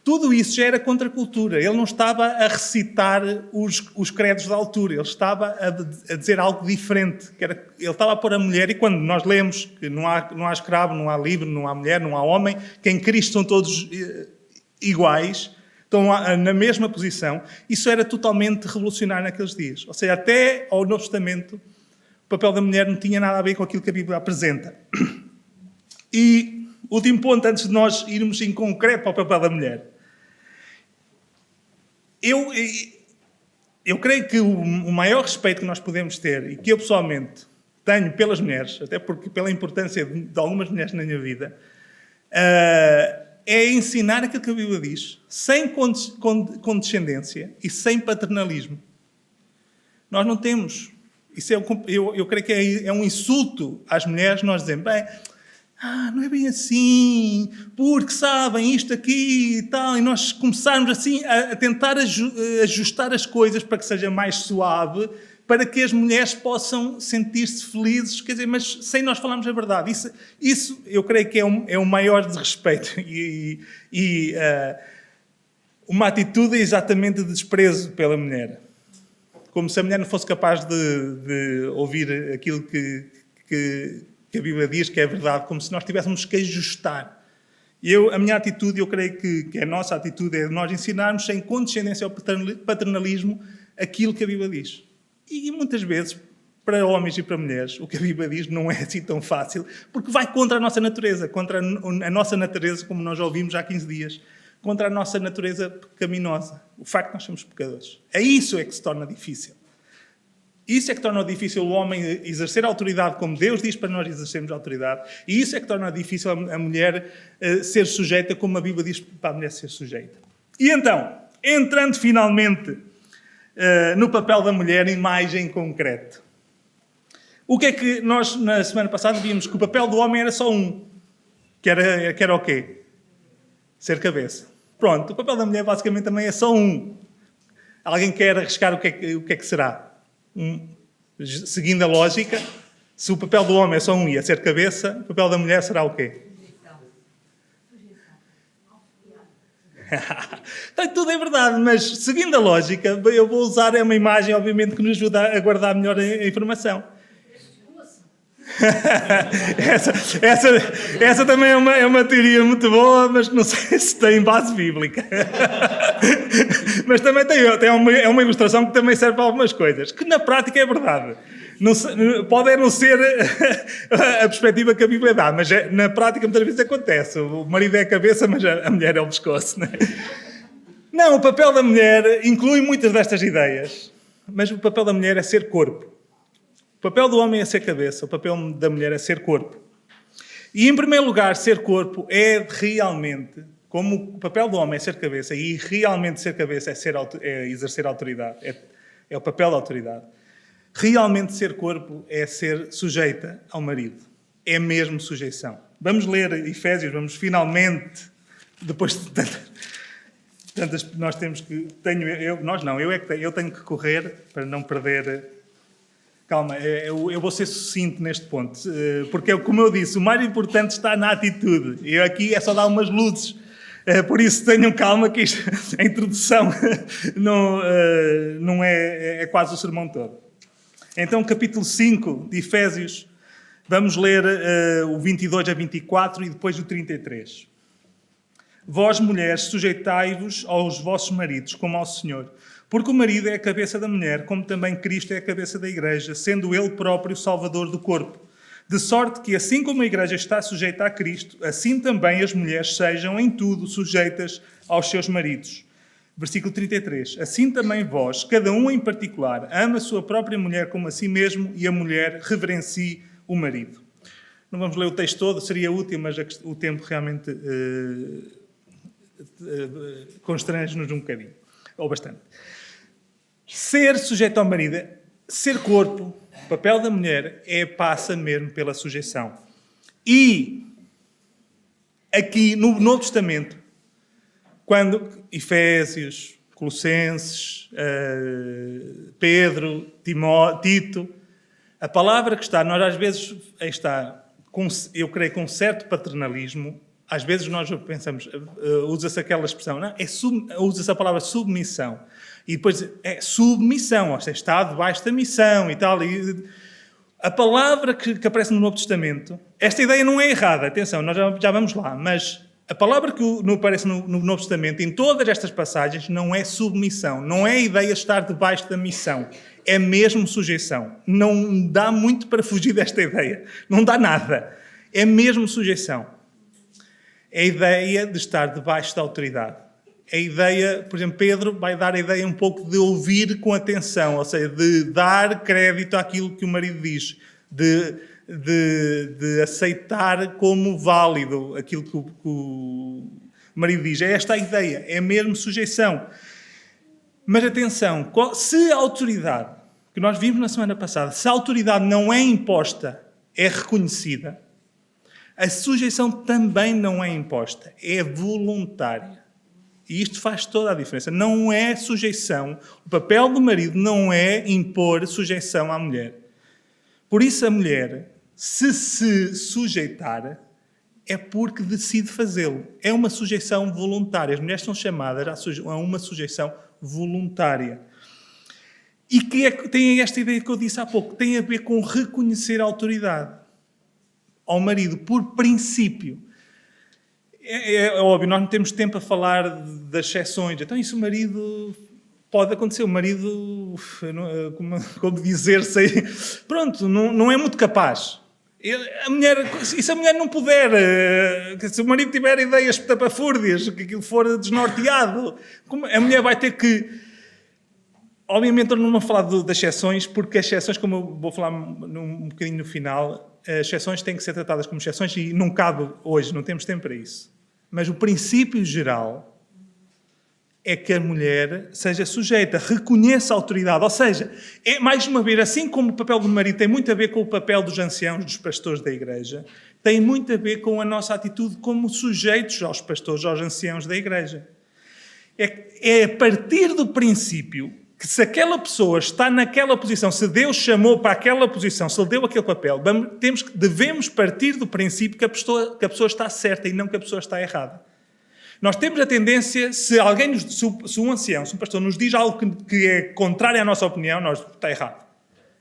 tudo isso já era contra a cultura. Ele não estava a recitar os credos da altura, ele estava a dizer algo diferente. Ele estava a pôr a mulher, e quando nós lemos que não há escravo, não há livre, não há mulher, não há homem, que em Cristo são todos iguais, estão na mesma posição, isso era totalmente revolucionário naqueles dias. Ou seja, até ao Novo Testamento, o papel da mulher não tinha nada a ver com aquilo que a Bíblia apresenta. E, último ponto, antes de nós irmos em concreto para o papel da mulher. Eu creio que o maior respeito que nós podemos ter, e que eu pessoalmente tenho pelas mulheres, até porque pela importância de algumas mulheres na minha vida, é ensinar aquilo que a Bíblia diz, sem condescendência e sem paternalismo. Nós não temos. Isso eu creio que é um insulto às mulheres nós dizemos, bem, não é bem assim, porque sabem isto aqui e tal, e nós começarmos assim a tentar ajustar as coisas para que seja mais suave, para que as mulheres possam sentir-se felizes, quer dizer, mas sem nós falarmos a verdade. Isso eu creio que é o maior desrespeito e uma atitude exatamente de desprezo pela mulher. Como se a mulher não fosse capaz de ouvir aquilo que a Bíblia diz que é verdade, como se nós tivéssemos que ajustar. A minha atitude, eu creio que a nossa atitude é nós ensinarmos sem condescendência ao paternalismo aquilo que a Bíblia diz. E muitas vezes, para homens e para mulheres, o que a Bíblia diz não é assim tão fácil, porque vai contra a nossa natureza, contra a nossa natureza, como nós já ouvimos há 15 dias, contra a nossa natureza pecaminosa, o facto de nós sermos pecadores. Isso é que se torna difícil. Isso é que torna difícil o homem exercer a autoridade como Deus diz para nós exercermos a autoridade. E isso é que torna difícil a mulher ser sujeita como a Bíblia diz para a mulher ser sujeita. E então, entrando finalmente no papel da mulher e mais em concreto. O que é que nós, na semana passada, vimos que o papel do homem era só um. Que era o quê? Ser cabeça. Pronto, o papel da mulher basicamente também é só um. Alguém quer arriscar o que é que será? Seguindo a lógica, se o papel do homem é só um e é ser cabeça, o papel da mulher será o quê? Então, tudo é verdade, mas seguindo a lógica, eu vou usar uma imagem, obviamente, que nos ajuda a guardar melhor a informação. essa também é uma teoria muito boa, mas não sei se tem base bíblica. Mas também é uma ilustração que também serve para algumas coisas, que na prática é verdade. Pode não ser a perspectiva que a Bíblia dá, mas na prática muitas vezes acontece. O marido é a cabeça, mas a mulher é o pescoço. Não, o papel da mulher inclui muitas destas ideias, mas o papel da mulher é ser corpo. O papel do homem é ser cabeça, o papel da mulher é ser corpo. E, em primeiro lugar, ser corpo é realmente, como o papel do homem é ser cabeça, e realmente ser cabeça é exercer autoridade, é o papel da autoridade. Realmente ser corpo é ser sujeita ao marido. É mesmo sujeição. Vamos ler Efésios, vamos finalmente, depois de tantas nós temos que... Eu tenho que correr para não perder... Calma, eu vou ser sucinto neste ponto, porque, como eu disse, o mais importante está na atitude. Eu aqui é só dar umas luzes, por isso tenham calma que a introdução não é quase o sermão todo. Então, capítulo 5 de Efésios, Vamos ler o 22 a 24 e depois o 33. Vós, mulheres, sujeitai-vos aos vossos maridos, como ao Senhor. Porque o marido é a cabeça da mulher, como também Cristo é a cabeça da Igreja, sendo ele próprio o Salvador do corpo. De sorte que, assim como a Igreja está sujeita a Cristo, assim também as mulheres sejam em tudo sujeitas aos seus maridos. Versículo 33. Assim também vós, cada um em particular, ama a sua própria mulher como a si mesmo, e a mulher reverencie o marido. Não vamos ler o texto todo, seria útil, mas o tempo realmente constrange-nos um bocadinho, ou bastante. Ser sujeito ao marido, ser corpo, o papel da mulher passa mesmo pela sujeição. E aqui no Novo Testamento, quando Efésios, Colossenses, Pedro, Tito, a palavra que está, nós às vezes está, eu creio, com um certo paternalismo, às vezes nós pensamos, usa-se aquela expressão, não? Usa-se a palavra submissão. E depois é submissão, ou seja, está debaixo da missão e tal. E a palavra que aparece no Novo Testamento, esta ideia não é errada, atenção, nós já vamos lá, mas a palavra que aparece no Novo Testamento, em todas estas passagens, não é submissão, não é a ideia de estar debaixo da missão, é mesmo sujeição. Não dá muito para fugir desta ideia, não dá nada, é mesmo sujeição. É a ideia de estar debaixo da autoridade. A ideia, por exemplo, Pedro vai dar a ideia um pouco de ouvir com atenção, ou seja, de dar crédito àquilo que o marido diz, de aceitar como válido aquilo que o marido diz. É esta a ideia, é mesmo sujeição. Mas atenção, se a autoridade, que nós vimos na semana passada, se a autoridade não é imposta, é reconhecida, a sujeição também não é imposta, é voluntária. E isto faz toda a diferença. Não é sujeição. O papel do marido não é impor sujeição à mulher. Por isso a mulher, se sujeitar, é porque decide fazê-lo. É uma sujeição voluntária. As mulheres são chamadas a uma sujeição voluntária. E que tem esta ideia que eu disse há pouco. Tem a ver com reconhecer a autoridade ao marido, por princípio. É óbvio, nós não temos tempo a falar das exceções. Então, isso o marido... Pode acontecer, o marido, como dizer, pronto, não é muito capaz. A mulher, e se a mulher não puder, se o marido tiver ideias tapafúrdias, que aquilo for desnorteado, a mulher vai ter que... Obviamente, eu não vou falar das exceções, porque as exceções, como eu vou falar um bocadinho no final, as exceções têm que ser tratadas como exceções e não cabe hoje, não temos tempo para isso. Mas o princípio geral é que a mulher seja sujeita, reconheça a autoridade. Ou seja, mais uma vez, assim como o papel do marido tem muito a ver com o papel dos anciãos, dos pastores da igreja, tem muito a ver com a nossa atitude como sujeitos aos pastores, aos anciãos da igreja. É a partir do princípio que se aquela pessoa está naquela posição, se Deus chamou para aquela posição, se Ele deu aquele papel, devemos partir do princípio que a pessoa está certa e não que a pessoa está errada. Nós temos a tendência, se um ancião, se um pastor nos diz algo que é contrário à nossa opinião, está errado.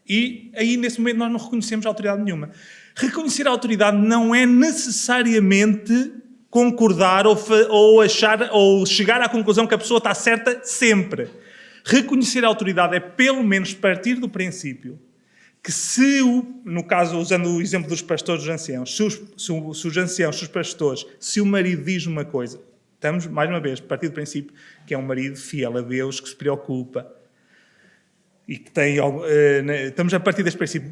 E aí, nesse momento, nós não reconhecemos autoridade nenhuma. Reconhecer a autoridade não é necessariamente concordar ou achar ou chegar à conclusão que a pessoa está certa sempre. Reconhecer a autoridade é, pelo menos, partir do princípio que no caso, usando o exemplo dos pastores dos anciãos, se os anciãos, se os pastores, se o marido diz uma coisa, estamos, mais uma vez, a partir do princípio que é um marido fiel a Deus, que se preocupa e que tem... estamos a partir deste princípio.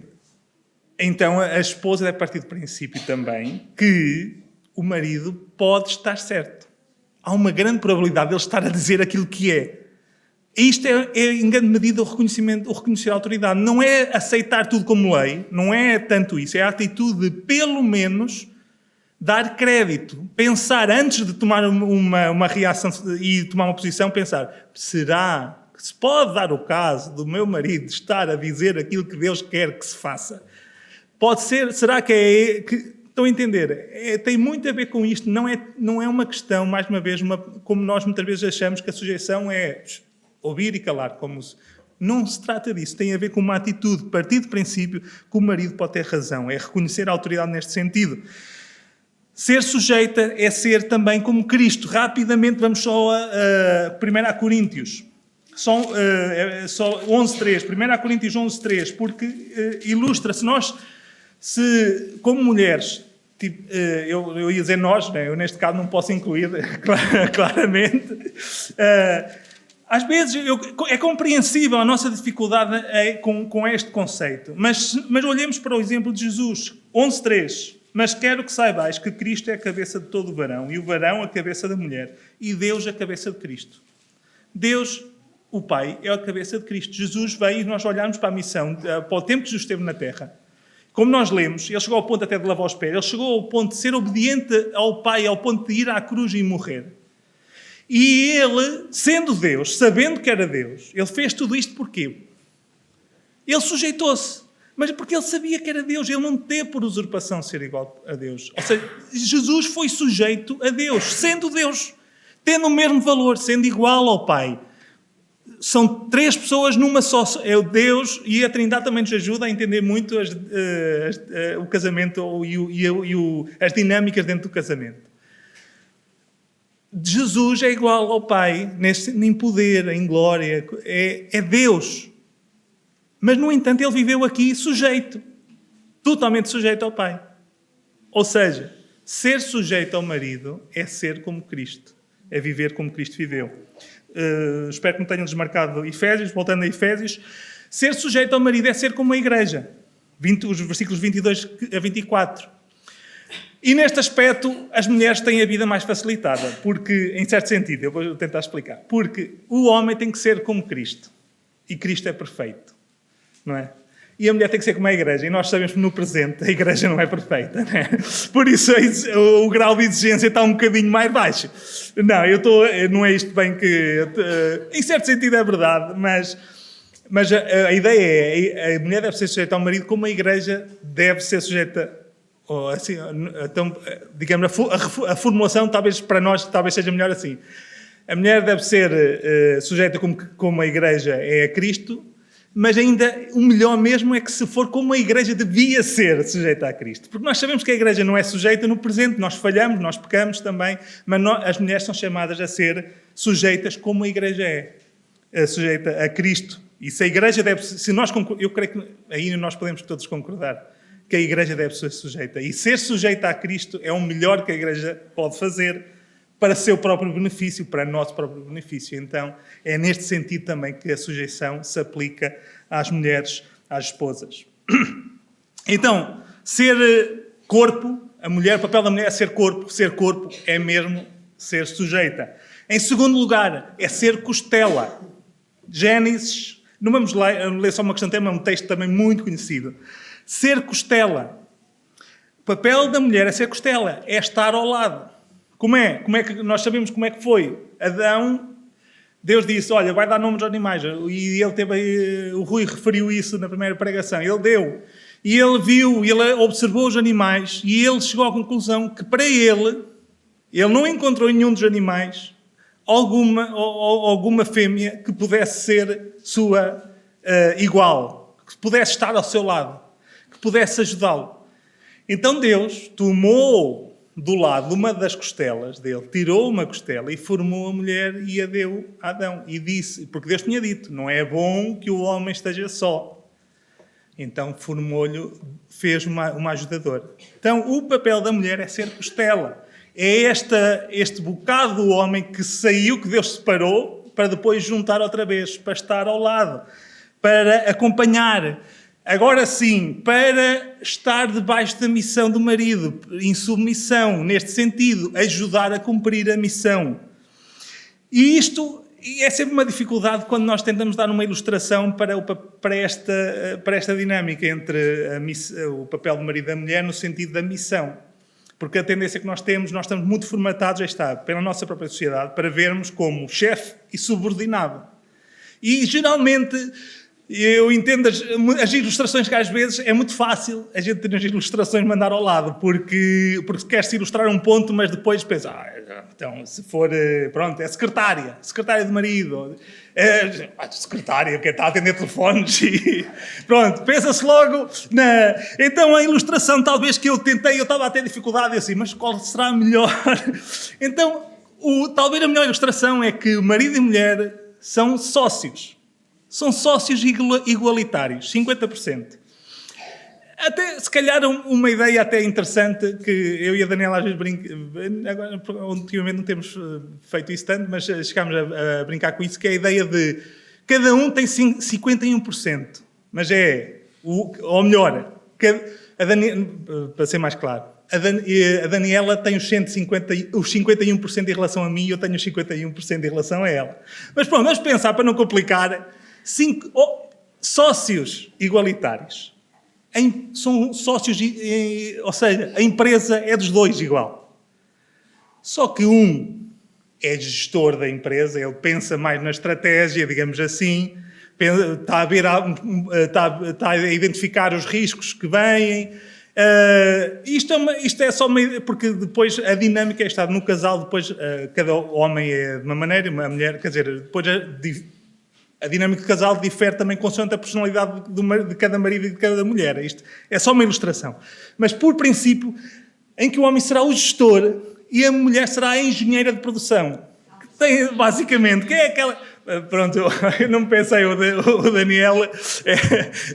Então, a esposa deve partir do princípio também que o marido pode estar certo. Há uma grande probabilidade de ele estar a dizer aquilo que é. Isto é em grande medida o reconhecer a autoridade. Não é aceitar tudo como lei, não é tanto isso. É a atitude de, pelo menos, dar crédito. Pensar, antes de tomar uma reação e tomar uma posição, pensar, será que se pode dar o caso do meu marido estar a dizer aquilo que Deus quer que se faça? Pode ser, será que estão a entender? Tem muito a ver com isto. Não é uma questão, mais uma vez, como nós muitas vezes achamos que a sujeição é... ouvir e calar, como Não se trata disso. Tem a ver com uma atitude, partir do princípio que o marido pode ter razão. É reconhecer a autoridade neste sentido. Ser sujeita é ser também como Cristo. Rapidamente vamos só a 1 Coríntios. Só 11.3. 1 Coríntios 11.3. Porque ilustra-se nós, se como mulheres... Eu ia dizer nós, né? Eu neste caso não posso incluir claramente. Às vezes é compreensível a nossa dificuldade com este conceito, mas olhemos para o exemplo de Jesus, 11.3. Mas quero que saibais que Cristo é a cabeça de todo o varão, e o varão a cabeça da mulher, e Deus a cabeça de Cristo. Deus, o Pai, é a cabeça de Cristo. Jesus veio e nós olharmos para a missão, para o tempo que Jesus esteve na Terra. Como nós lemos, ele chegou ao ponto até de lavar os pés, ele chegou ao ponto de ser obediente ao Pai, ao ponto de ir à cruz e morrer. E ele, sendo Deus, sabendo que era Deus, ele fez tudo isto porquê? Ele sujeitou-se, mas porque ele sabia que era Deus, ele não teve por usurpação ser igual a Deus. Ou seja, Jesus foi sujeito a Deus, sendo Deus, tendo o mesmo valor, sendo igual ao Pai. São três pessoas numa só. É o Deus, e a Trindade também nos ajuda a entender muito o casamento e as dinâmicas dentro do casamento. Jesus é igual ao Pai em poder, em glória. É Deus. Mas, no entanto, ele viveu aqui sujeito. Totalmente sujeito ao Pai. Ou seja, ser sujeito ao marido é ser como Cristo. É viver como Cristo viveu. Espero que não tenham desmarcado Efésios, voltando a Efésios. Ser sujeito ao marido é ser como a igreja. Os versículos 22 a 24. E neste aspecto, as mulheres têm a vida mais facilitada. Porque, em certo sentido, eu vou tentar explicar. Porque o homem tem que ser como Cristo. E Cristo é perfeito. Não é? E a mulher tem que ser como a igreja. E nós sabemos que no presente a igreja não é perfeita. Não é? Por isso o grau de exigência está um bocadinho mais baixo. Não, não é isto bem que... em certo sentido é verdade, mas a ideia é a mulher deve ser sujeita ao marido como a igreja deve ser sujeita... Ou assim, então, digamos, a formulação talvez para nós talvez seja melhor assim. A mulher deve ser sujeita como a igreja é a Cristo, mas ainda o melhor mesmo é que se for como a igreja devia ser sujeita a Cristo. Porque nós sabemos que a igreja não é sujeita no presente, nós falhamos, nós pecamos também, mas as mulheres são chamadas a ser sujeitas como a igreja é sujeita a Cristo. E se a igreja deve... eu creio que aí nós podemos todos concordar que a igreja deve ser sujeita. E ser sujeita a Cristo é o melhor que a igreja pode fazer para seu próprio benefício, para nosso próprio benefício. Então, é neste sentido também que a sujeição se aplica às mulheres, às esposas. Então, ser corpo, o papel da mulher é ser corpo é mesmo ser sujeita. Em segundo lugar, é ser costela. Gênesis, não vamos ler só uma questão de tema, é um texto também muito conhecido. Ser costela. O papel da mulher é ser costela, é estar ao lado. Como é que nós sabemos como é que foi? Adão, Deus disse, olha, vai dar nomes aos animais. E o Rui referiu isso na primeira pregação. Ele deu. E ele viu, ele observou os animais e ele chegou à conclusão que para ele não encontrou em nenhum dos animais alguma fêmea que pudesse ser sua igual, que pudesse estar ao seu lado, que pudesse ajudá-lo. Então Deus tomou do lado de uma das costelas dele, tirou uma costela e formou a mulher e a deu a Adão. E disse, porque Deus tinha dito, não é bom que o homem esteja só. Então formou-lhe, fez uma ajudadora. Então o papel da mulher é ser costela. É este bocado do homem que saiu, que Deus separou, para depois juntar outra vez, para estar ao lado, para acompanhar. Agora sim, para estar debaixo da missão do marido, em submissão, neste sentido, ajudar a cumprir a missão. E isto é sempre uma dificuldade quando nós tentamos dar uma ilustração para esta dinâmica entre o papel do marido e da mulher no sentido da missão. Porque a tendência que nós estamos muito formatados, pela nossa própria sociedade, para vermos como chefe e subordinado. E geralmente... Eu entendo as ilustrações que às vezes é muito fácil a gente ter as ilustrações mandar ao lado, porque quer-se ilustrar um ponto, mas depois pensa, então se for, pronto, é secretária de marido, secretária, que está a atender telefones e pronto, pensa-se logo na... Então a ilustração talvez que eu tentei, eu estava a ter dificuldade assim, mas qual será a melhor? Então, talvez a melhor ilustração é que marido e mulher são sócios. São sócios igualitários, 50%. Até, se calhar, uma ideia até interessante, que eu e a Daniela às vezes agora, ultimamente não temos feito isso tanto, mas chegámos a brincar com isso, que é a ideia de cada um tem 51%. Mas ou melhor, para ser mais claro, a Daniela tem os 51% em relação a mim e eu tenho os 51% em relação a ela. Mas pronto, vamos pensar, para não complicar, sócios igualitários. São sócios, ou seja, a empresa é dos dois igual. Só que um é gestor da empresa, ele pensa mais na estratégia, digamos assim, está a identificar os riscos que vêm. Isto é só porque depois a dinâmica é estar no casal, depois cada homem é de uma maneira, uma mulher, quer dizer, depois a dinâmica do casal difere também consoante a personalidade de cada marido e de cada mulher. Isto é só uma ilustração. Mas por princípio, em que o homem será o gestor e a mulher será a engenheira de produção. Que tem, basicamente, que é aquela... Pronto, eu não pensei, o Daniel,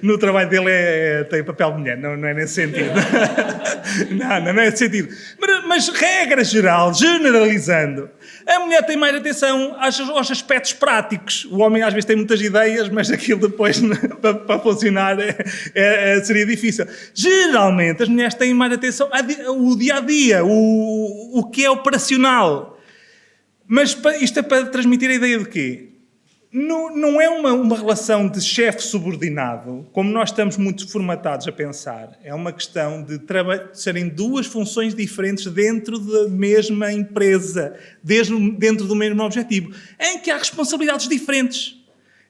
no trabalho dele tem papel de mulher, não é nesse sentido. Não é nesse sentido. Mas regra geral, generalizando, a mulher tem mais atenção aos aspectos práticos. O homem às vezes tem muitas ideias, mas aquilo depois para funcionar seria difícil. Geralmente as mulheres têm mais atenção ao dia-a-dia, o que é operacional. Mas isto é para transmitir a ideia de quê? Não é uma relação de chefe subordinado, como nós estamos muito formatados a pensar. É uma questão de serem duas funções diferentes dentro da mesma empresa, dentro do mesmo objetivo, em que há responsabilidades diferentes,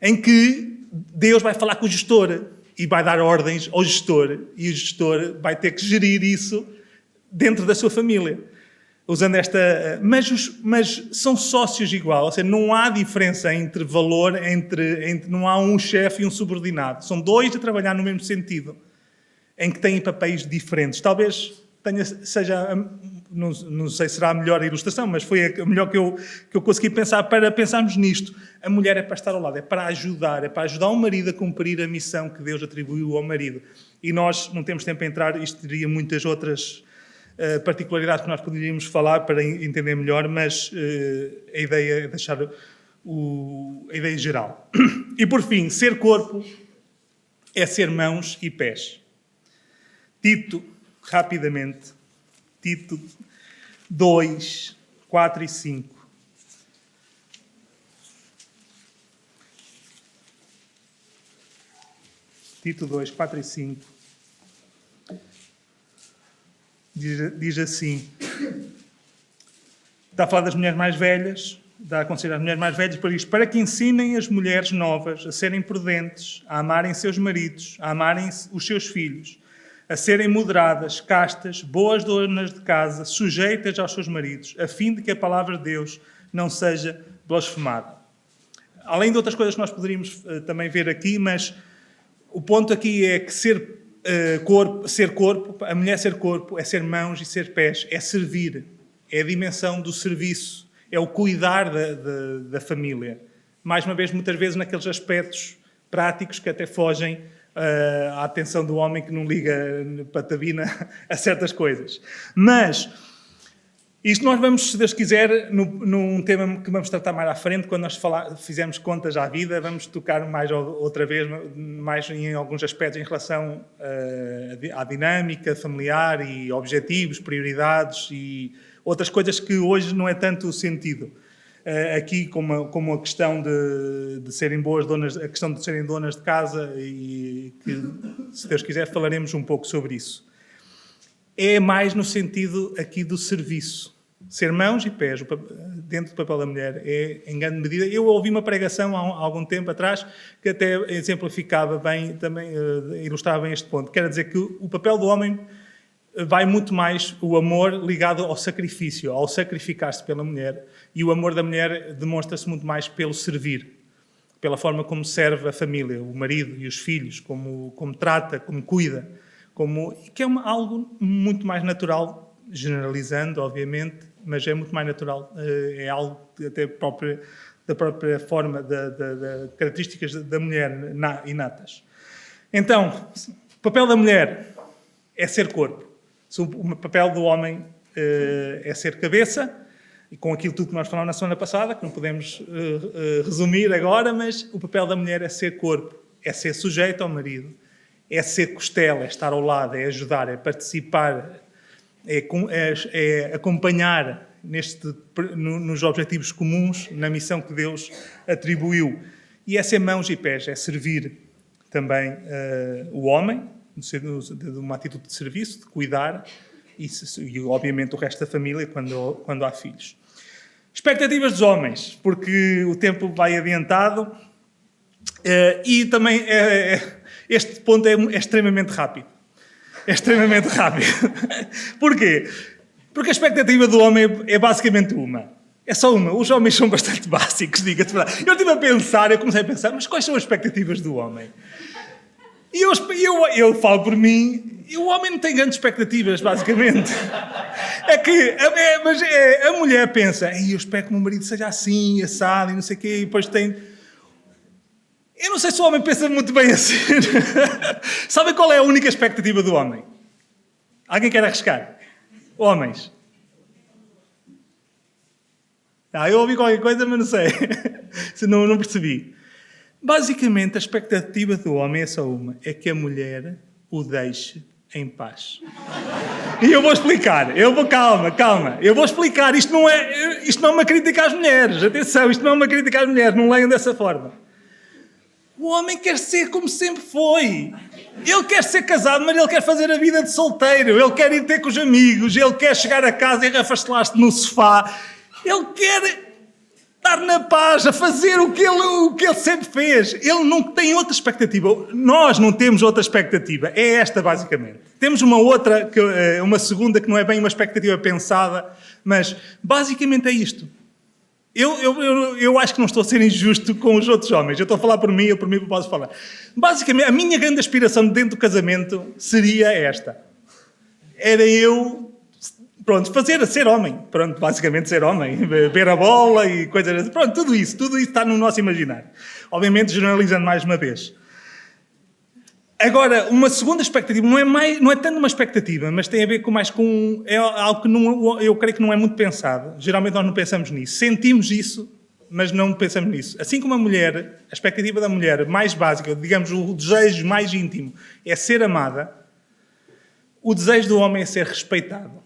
em que Deus vai falar com o gestor e vai dar ordens ao gestor, e o gestor vai ter que gerir isso dentro da sua família. Usando esta... Mas são sócios igual, ou seja, não há diferença entre valor, não há um chefe e um subordinado. São dois a trabalhar no mesmo sentido, em que têm papéis diferentes. Talvez seja... Não sei se será a melhor ilustração, mas foi a melhor que eu consegui pensar para pensarmos nisto. A mulher é para estar ao lado, é para ajudar o marido a cumprir a missão que Deus atribuiu ao marido. E nós não temos tempo a entrar, isto teria muitas outras... particularidades que nós poderíamos falar para entender melhor, mas a ideia é deixar a ideia geral. E por fim, ser corpo é ser mãos e pés. Tito, rapidamente, Tito 2, 4 e 5. Tito 2, 4 e 5. Diz assim, está a falar das mulheres mais velhas, dá a considerar as mulheres mais velhas, para que ensinem as mulheres novas a serem prudentes, a amarem seus maridos, a amarem os seus filhos, a serem moderadas, castas, boas donas de casa, sujeitas aos seus maridos, a fim de que a palavra de Deus não seja blasfemada. Além de outras coisas que nós poderíamos também ver aqui, mas o ponto aqui é que ser corpo, a mulher ser corpo, é ser mãos e ser pés, é servir, é a dimensão do serviço, é o cuidar da família. Mais uma vez, muitas vezes naqueles aspectos práticos que até fogem à atenção do homem que não liga patavina a certas coisas. Mas isto nós vamos, se Deus quiser, num tema que vamos tratar mais à frente, quando nós fizermos contas à vida, vamos tocar mais outra vez, mais em alguns aspectos em relação à dinâmica familiar e objetivos, prioridades e outras coisas que hoje não é tanto o sentido. Aqui como a questão de serem boas donas, a questão de serem donas de casa e que, se Deus quiser, falaremos um pouco sobre isso. É mais no sentido aqui do serviço. Ser mãos e pés dentro do papel da mulher é, em grande medida... Eu ouvi uma pregação há algum tempo atrás que até exemplificava bem, também ilustrava bem este ponto. Quer dizer que o papel do homem vai muito mais o amor ligado ao sacrifício, ao sacrificar-se pela mulher, e o amor da mulher demonstra-se muito mais pelo servir, pela forma como serve a família, o marido e os filhos, como trata, como cuida, que é algo muito mais natural, generalizando, obviamente, mas é muito mais natural, é algo até da própria forma, das características da mulher inatas. Então, o papel da mulher é ser corpo. O papel do homem é ser cabeça, e com aquilo tudo que nós falamos na semana passada, que não podemos resumir agora, mas o papel da mulher é ser corpo, é ser sujeito ao marido, é ser costela, é estar ao lado, é ajudar, é participar, é acompanhar nos objetivos comuns, na missão que Deus atribuiu. E é ser mãos e pés, é servir também o homem, de uma atitude de serviço, de cuidar, e obviamente o resto da família quando há filhos. Expectativas dos homens, porque o tempo vai adiantado, e também este ponto é extremamente rápido. É extremamente rápido. Porquê? Porque a expectativa do homem é basicamente uma. É só uma. Os homens são bastante básicos, diga-se verdade. Eu comecei a pensar, mas quais são as expectativas do homem? E eu falo por mim, e o homem não tem grandes expectativas, basicamente. Mas a mulher pensa, eu espero que o meu marido seja assim, assado, e não sei o quê, e depois tem... Eu não sei se o homem pensa muito bem assim. Sabem qual é a única expectativa do homem? Alguém quer arriscar? Homens. Eu ouvi qualquer coisa, mas não sei. não percebi. Basicamente, a expectativa do homem é só uma. É que a mulher o deixe em paz. E eu vou explicar. Calma. Eu vou explicar. Isto não é uma crítica às mulheres. Atenção, isto não é uma crítica às mulheres. Não leiam dessa forma. O homem quer ser como sempre foi. Ele quer ser casado, mas ele quer fazer a vida de solteiro. Ele quer ir ter com os amigos. Ele quer chegar a casa e afastelar-se no sofá. Ele quer estar na paz, a fazer o que ele sempre fez. Ele não tem outra expectativa. Nós não temos outra expectativa. É esta, basicamente. Temos uma segunda que não é bem uma expectativa pensada, mas basicamente é isto. Eu acho que não estou a ser injusto com os outros homens. Eu estou a falar por mim posso falar. Basicamente, a minha grande aspiração dentro do casamento seria esta. Era eu, ser homem. Basicamente ser homem. Ver a bola e coisas assim. Tudo isso está no nosso imaginário. Obviamente, generalizando mais uma vez. Agora, uma segunda expectativa, não é tanto uma expectativa, mas tem a ver é algo que eu creio que não é muito pensado. Geralmente nós não pensamos nisso. Sentimos isso, mas não pensamos nisso. Assim como a mulher, a expectativa da mulher mais básica, digamos, o desejo mais íntimo é ser amada, o desejo do homem é ser respeitado.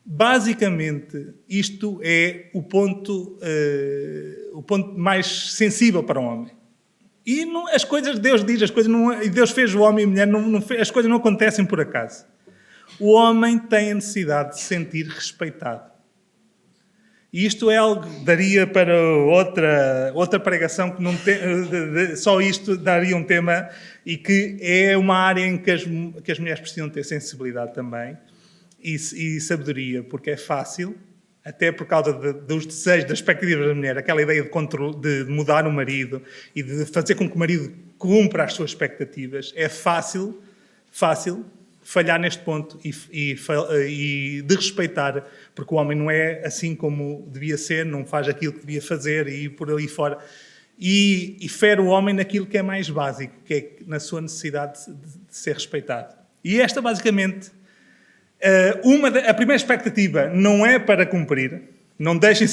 Basicamente, isto é o ponto mais sensível para o homem. E as coisas, Deus diz, e Deus fez o homem e a mulher, as coisas não acontecem por acaso. O homem tem a necessidade de se sentir respeitado. E isto é algo que daria para outra pregação, que não só isto daria um tema, e que é uma área em que as mulheres precisam ter sensibilidade também e sabedoria, porque é fácil, até por causa dos desejos, das expectativas da mulher, aquela ideia de mudar o marido e de fazer com que o marido cumpra as suas expectativas, é fácil falhar neste ponto e de respeitar, porque o homem não é assim como devia ser, não faz aquilo que devia fazer e por ali fora. E fere o homem naquilo que é mais básico, que é na sua necessidade de ser respeitado. E esta, basicamente, a primeira expectativa não é para cumprir. Não deixem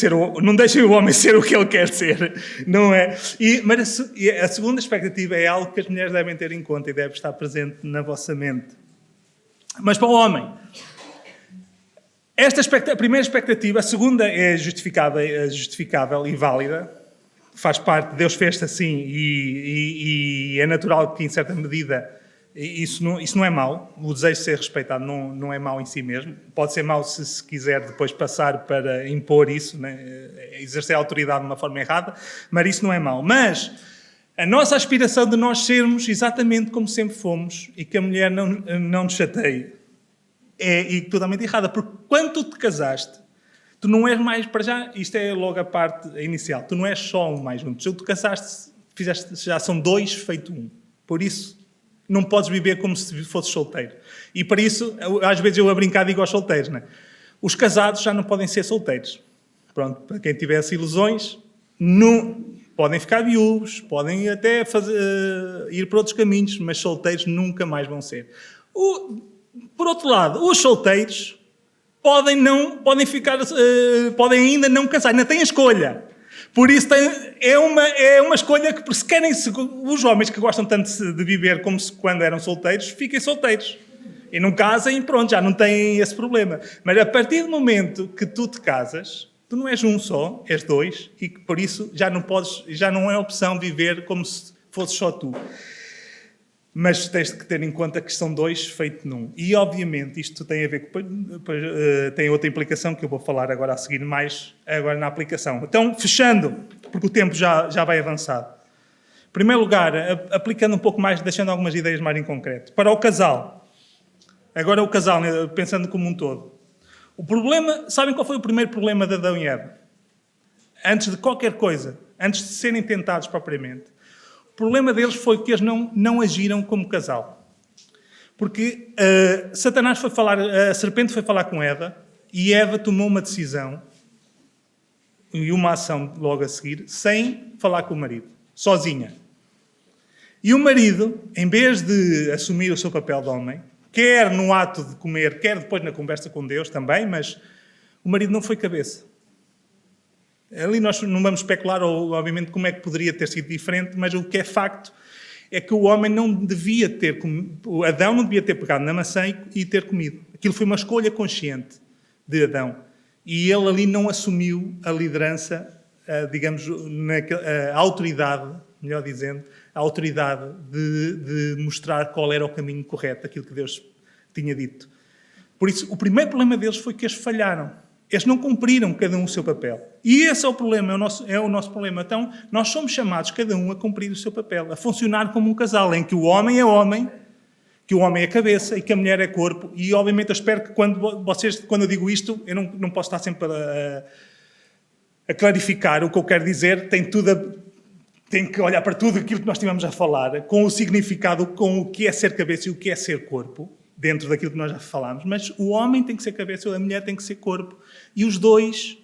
o homem ser o que ele quer ser, não é? Mas a segunda expectativa é algo que as mulheres devem ter em conta e deve estar presente na vossa mente. Mas para o homem, a primeira expectativa, a segunda é justificável e válida, faz parte, Deus fez-te assim e é natural que, em certa medida, Isso não é mau. O desejo de ser respeitado não é mau em si mesmo. Pode ser mau se quiser depois passar para impor isso, né? Exercer a autoridade de uma forma errada, mas isso não é mau. Mas a nossa aspiração de nós sermos exatamente como sempre fomos e que a mulher não nos chateie é totalmente errada. Porque quando tu te casaste, tu não és mais, para já, isto é logo a parte inicial, tu não és só um mais um. Tu casaste, já são dois feito um. Por isso, não podes viver como se fosses solteiro. E para isso, às vezes eu a brincar digo aos solteiros, né? Os casados já não podem ser solteiros. Pronto, para quem tivesse ilusões, podem ficar viúvos, podem até ir para outros caminhos, mas solteiros nunca mais vão ser. Por outro lado, os solteiros podem ainda não casar, ainda têm escolha. Por isso é uma escolha que, se querem, os homens que gostam tanto de viver como quando eram solteiros, fiquem solteiros. E não casem e pronto, já não têm esse problema. Mas a partir do momento que tu te casas, tu não és um só, és dois, e por isso já não é opção viver como se fosses só tu. Mas tens que ter em conta que são dois feito num. E, obviamente, isto tem a ver com... tem outra implicação que eu vou falar agora a seguir mais, agora na aplicação. Então, fechando, porque o tempo já vai avançado. Em primeiro lugar, aplicando um pouco mais, deixando algumas ideias mais em concreto. Para o casal. Agora o casal, pensando como um todo. O problema... Sabem qual foi o primeiro problema de Adão e Eva? Antes de qualquer coisa, antes de serem tentados propriamente. O problema deles foi que eles não agiram como casal. Porque a serpente foi falar com Eva, e Eva tomou uma decisão e uma ação logo a seguir, sem falar com o marido, sozinha. E o marido, em vez de assumir o seu papel de homem, quer no ato de comer, quer depois na conversa com Deus também, mas o marido não foi cabeça. Ali nós não vamos especular, obviamente, como é que poderia ter sido diferente, mas o que é facto é que o homem não devia ter... Adão não devia ter pegado na maçã e ter comido. Aquilo foi uma escolha consciente de Adão. E ele ali não assumiu a liderança, digamos, a autoridade, melhor dizendo, a autoridade de mostrar qual era o caminho correto, aquilo que Deus tinha dito. Por isso, o primeiro problema deles foi que eles falharam. Eles não cumpriram cada um o seu papel. E esse é o problema, é o nosso problema. Então, nós somos chamados, cada um, a cumprir o seu papel, a funcionar como um casal, em que o homem é homem, que o homem é cabeça e que a mulher é corpo. E, obviamente, eu espero que quando eu digo isto, eu não posso estar sempre a clarificar o que eu quero dizer. Tem que olhar para tudo aquilo que nós estivemos a falar, com o significado, com o que é ser cabeça e o que é ser corpo, dentro daquilo que nós já falámos, mas o homem tem que ser cabeça, a mulher tem que ser corpo. E os dois,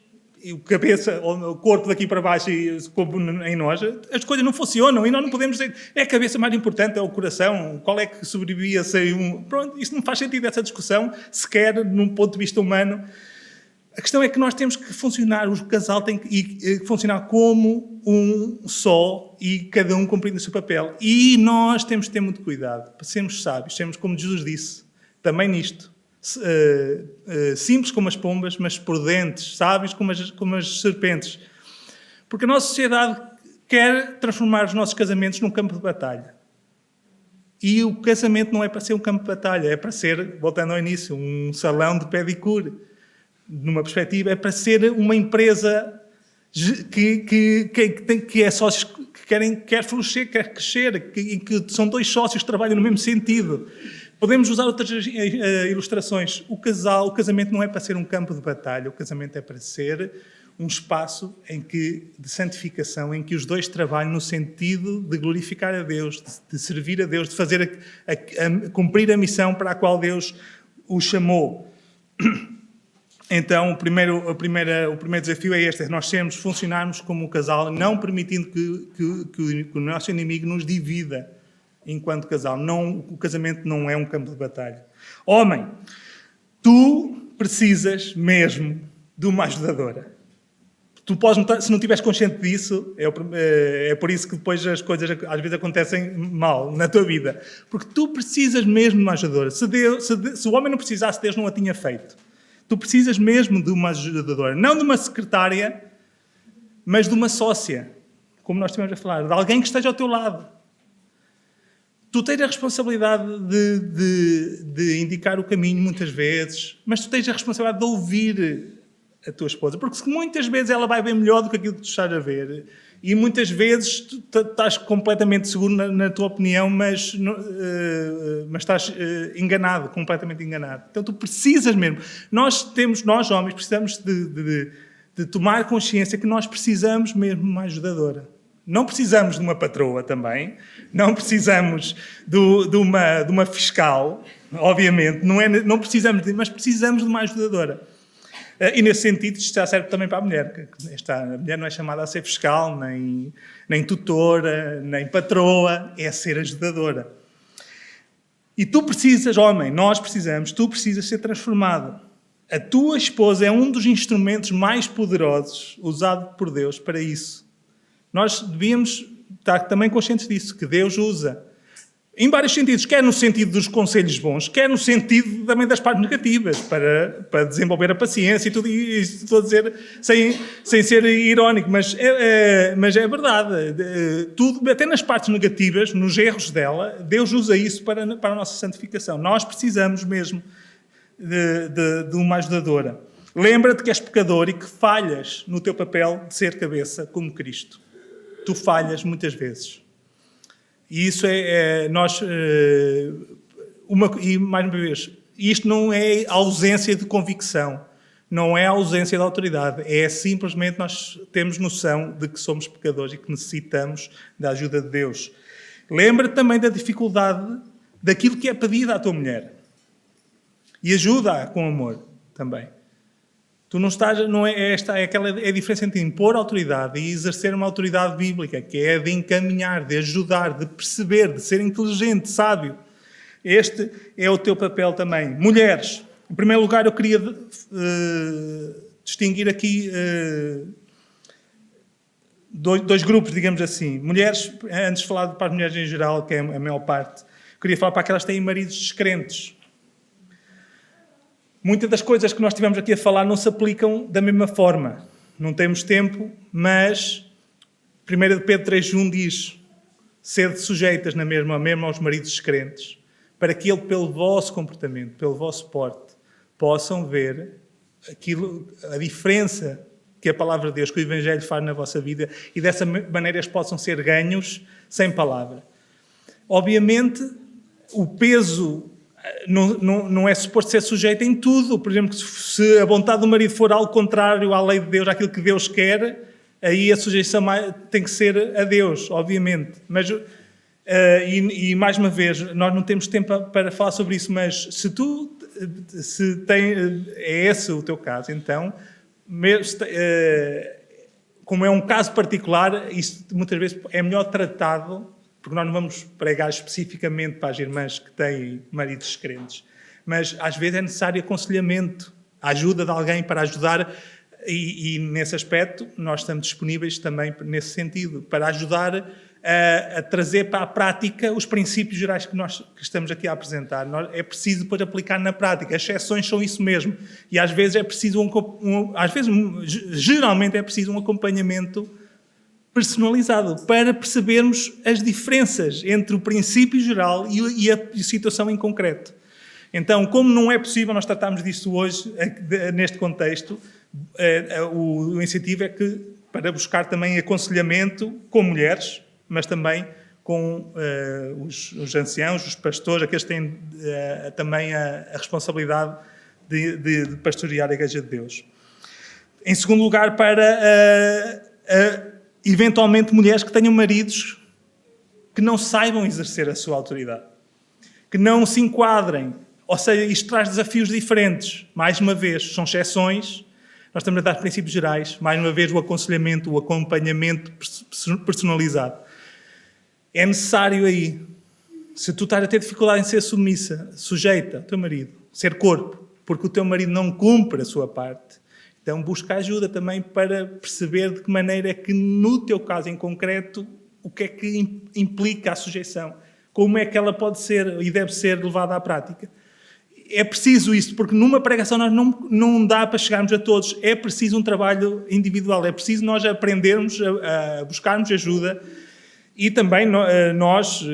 o corpo daqui para baixo e o corpo em nós, as coisas não funcionam e nós não podemos dizer é a cabeça mais importante, é o coração, qual é que sobrevivia sem um... Pronto, isso não faz sentido, essa discussão, sequer num ponto de vista humano. A questão é que nós temos que funcionar, o casal tem que funcionar como um só e cada um cumprindo o seu papel. E nós temos que ter muito cuidado, para sermos sábios, sermos como Jesus disse, também nisto. Simples como as pombas, mas prudentes, sábios como as serpentes. Porque a nossa sociedade quer transformar os nossos casamentos num campo de batalha. E o casamento não é para ser um campo de batalha, é para ser, voltando ao início, um salão de pedicure. Numa perspectiva, é para ser uma empresa que é sócios que quer florescer, quer crescer, que são dois sócios que trabalham no mesmo sentido. Podemos usar outras ilustrações. O casamento não é para ser um campo de batalha, o casamento é para ser um espaço de santificação, em que os dois trabalham no sentido de glorificar a Deus, de servir a Deus, de fazer cumprir a missão para a qual Deus o chamou. Então, o primeiro desafio é este, é nós funcionarmos como um casal, não permitindo que o nosso inimigo nos divida enquanto casal. O casamento não é um campo de batalha. Homem, tu precisas mesmo de uma ajudadora. Tu podes, se não estiveres consciente disso, é por isso que depois as coisas às vezes acontecem mal na tua vida. Porque tu precisas mesmo de uma ajudadora. Se o homem não precisasse, Deus não a tinha feito. Tu precisas mesmo de uma ajudadora. Não de uma secretária, mas de uma sócia. Como nós estivemos a falar. De alguém que esteja ao teu lado. Tu tens a responsabilidade de indicar o caminho muitas vezes, mas tu tens a responsabilidade de ouvir a tua esposa, porque muitas vezes ela vai bem melhor do que aquilo que tu estás a ver, e muitas vezes tu estás completamente seguro na tua opinião, mas estás enganado, completamente enganado. Então tu precisas mesmo. Nós homens, precisamos de tomar consciência que nós precisamos mesmo de uma ajudadora. Não precisamos de uma patroa também, não precisamos de uma fiscal, obviamente, não precisamos mas precisamos de uma ajudadora. E nesse sentido, isto já serve também para a mulher. A mulher não é chamada a ser fiscal, nem tutora, nem patroa, é a ser ajudadora. E tu precisas, homem, tu precisas ser transformado. A tua esposa é um dos instrumentos mais poderosos usado por Deus para isso. Nós devíamos estar também conscientes disso, que Deus usa em vários sentidos, quer no sentido dos conselhos bons, quer no sentido também das partes negativas, para desenvolver a paciência e tudo isso, estou a dizer sem ser irónico, mas é verdade. Tudo, até nas partes negativas, nos erros dela, Deus usa isso para a nossa santificação. Nós precisamos mesmo de uma ajudadora. Lembra-te que és pecador e que falhas no teu papel de ser cabeça como Cristo. Tu falhas muitas vezes. E isso e mais uma vez, isto não é ausência de convicção, não é ausência de autoridade, é simplesmente nós temos noção de que somos pecadores e que necessitamos da ajuda de Deus. Lembra-te também da dificuldade daquilo que é pedido à tua mulher. E ajuda-a com amor também. Tu não estás, é a diferença entre impor autoridade e exercer uma autoridade bíblica, que é de encaminhar, de ajudar, de perceber, de ser inteligente, sábio. Este é o teu papel também. Mulheres, em primeiro lugar eu queria distinguir aqui dois grupos, digamos assim. Mulheres, antes de falar para as mulheres em geral, que é a maior parte, queria falar para aquelas que têm maridos descrentes. Muitas das coisas que nós tivemos aqui a falar não se aplicam da mesma forma. Não temos tempo, mas 1 Pedro 3:1 diz: sede sujeitas na mesma aos maridos descrentes, para que ele, pelo vosso comportamento, pelo vosso porte, possam ver a diferença que a palavra de Deus, que o Evangelho faz na vossa vida, e dessa maneira eles possam ser ganhos sem palavra. Obviamente, o peso não é suposto ser sujeito em tudo. Por exemplo, se a vontade do marido for algo contrário à lei de Deus, àquilo que Deus quer, aí a sujeição tem que ser a Deus, obviamente. Mas, mais uma vez, nós não temos tempo para falar sobre isso, mas é esse o teu caso, então, como é um caso particular, isso muitas vezes é melhor tratado, porque nós não vamos pregar especificamente para as irmãs que têm maridos descrentes, mas às vezes é necessário aconselhamento, a ajuda de alguém para ajudar, e nesse aspecto nós estamos disponíveis também nesse sentido, para ajudar a trazer para a prática os princípios gerais que estamos aqui a apresentar. É preciso depois aplicar na prática, as exceções são isso mesmo, e às vezes é preciso geralmente é preciso um acompanhamento personalizado, para percebermos as diferenças entre o princípio geral e a situação em concreto. Então, como não é possível nós tratarmos disso hoje, neste contexto, o incentivo é que, para buscar também aconselhamento com mulheres, mas também com os anciãos, os pastores, aqueles que têm também a responsabilidade de pastorear a Igreja de Deus. Em segundo lugar, para eventualmente mulheres que tenham maridos que não saibam exercer a sua autoridade, que não se enquadrem, ou seja, isto traz desafios diferentes. Mais uma vez, são exceções, nós estamos a dar princípios gerais, mais uma vez o aconselhamento, o acompanhamento personalizado. É necessário aí, se tu estás a ter dificuldade em ser submissa, sujeita ao teu marido, ser corpo, porque o teu marido não cumpre a sua parte, então busca ajuda também para perceber de que maneira é que, no teu caso em concreto, o que é que implica a sujeição. Como é que ela pode ser e deve ser levada à prática. É preciso isso, porque numa pregação nós não dá para chegarmos a todos. É preciso um trabalho individual, é preciso nós aprendermos a buscarmos ajuda E também nós,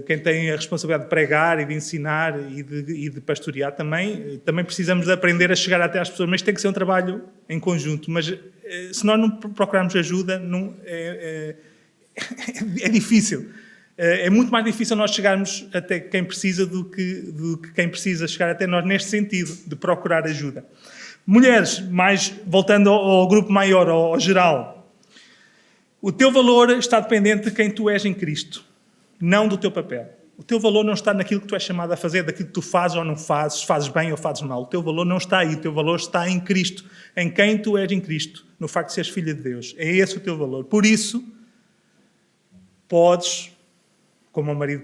quem tem a responsabilidade de pregar e de ensinar e de pastorear, também precisamos de aprender a chegar até às pessoas, mas tem que ser um trabalho em conjunto. Mas se nós não procurarmos ajuda, é difícil. É muito mais difícil nós chegarmos até quem precisa do que quem precisa chegar até nós neste sentido, de procurar ajuda. Mulheres, voltando ao grupo maior, ao geral, o teu valor está dependente de quem tu és em Cristo, não do teu papel. O teu valor não está naquilo que tu és chamado a fazer, daquilo que tu fazes ou não fazes, fazes bem ou fazes mal. O teu valor não está aí, o teu valor está em Cristo, em quem tu és em Cristo, no facto de seres filha de Deus. É esse o teu valor. Por isso, podes, como o marido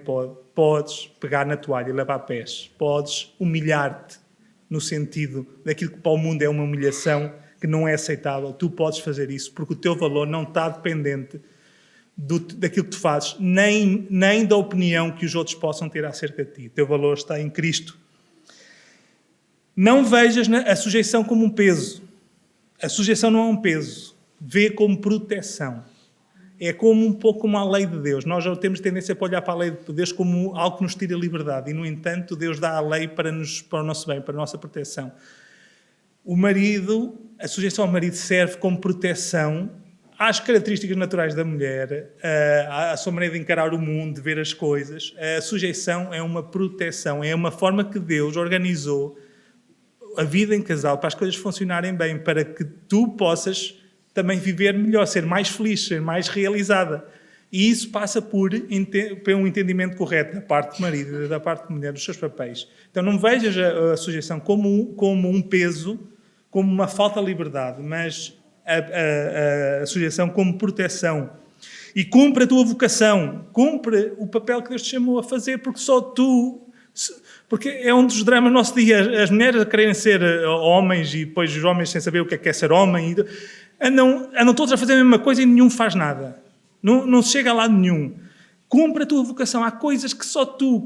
podes pegar na toalha e lavar pés, podes humilhar-te no sentido daquilo que para o mundo é uma humilhação, que não é aceitável. Tu podes fazer isso, porque o teu valor não está dependente daquilo que tu fazes, nem da opinião que os outros possam ter acerca de ti. O teu valor está em Cristo. Não vejas a sujeição como um peso. A sujeição não é um peso. Vê como proteção. É como um pouco como a lei de Deus. Nós já temos tendência a olhar para a lei de Deus como algo que nos tira a liberdade. E, no entanto, Deus dá a lei para o nosso bem, para a nossa proteção. A sujeição ao marido serve como proteção às características naturais da mulher, à sua maneira de encarar o mundo, de ver as coisas. A sujeição é uma proteção, é uma forma que Deus organizou a vida em casal para as coisas funcionarem bem, para que tu possas também viver melhor, ser mais feliz, ser mais realizada. E isso passa por um entendimento correto da parte do marido e da parte da mulher, dos seus papéis. Então não vejas a sujeição como um peso, como uma falta de liberdade, mas a sujeição como proteção. E cumpre a tua vocação, cumpre o papel que Deus te chamou a fazer, porque só tu... Porque é um dos dramas do nosso dia. As mulheres a quererem ser homens e depois os homens sem saber o que é ser homem. Andam todos a fazer a mesma coisa e nenhum faz nada. Não se chega a lado nenhum. Cumpre a tua vocação. Há coisas que só tu...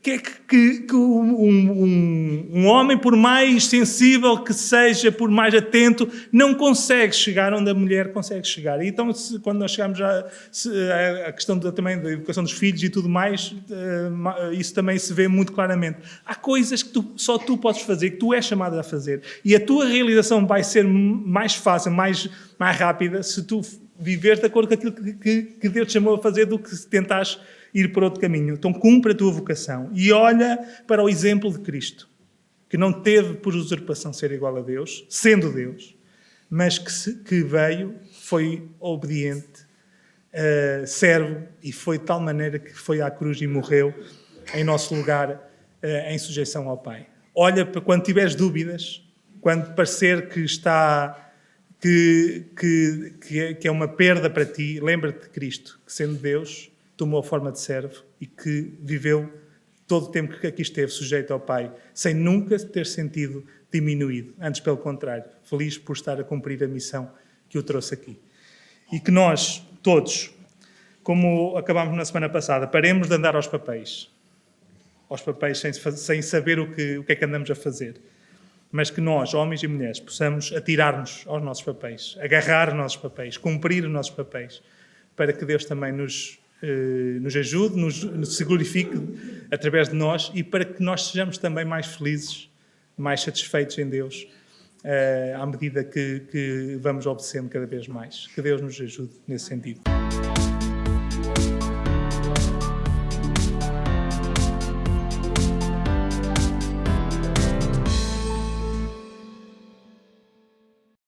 Que um homem, por mais sensível que seja, por mais atento, não consegue chegar onde a mulher consegue chegar. E então, quando nós chegamos à questão também da educação dos filhos e tudo mais, isso também se vê muito claramente. Há coisas que só tu podes fazer, que tu és chamado a fazer. E a tua realização vai ser mais fácil, mais rápida, se tu viveres de acordo com aquilo que Deus te chamou a fazer, do que se tentares ir por outro caminho. Então cumpre a tua vocação e olha para o exemplo de Cristo, que não teve por usurpação ser igual a Deus, sendo Deus, mas que veio, foi obediente, servo, e foi de tal maneira que foi à cruz e morreu em nosso lugar, em sujeição ao Pai. Olha para quando tiveres dúvidas, quando parecer que é uma perda para ti, lembra-te de Cristo, que sendo Deus tomou a forma de servo e que viveu todo o tempo que aqui esteve sujeito ao Pai, sem nunca ter sentido diminuído. Antes, pelo contrário, feliz por estar a cumprir a missão que o trouxe aqui. E que nós, todos, como acabámos na semana passada, paremos de andar aos papéis sem saber o que é que andamos a fazer. Mas que nós, homens e mulheres, possamos atirar-nos aos nossos papéis, agarrar os nossos papéis, cumprir os nossos papéis, para que Deus também nos ajude, se glorifique através de nós, e para que nós sejamos também mais felizes, mais satisfeitos em Deus, à medida que vamos obedecendo cada vez mais. Que Deus nos ajude nesse sentido.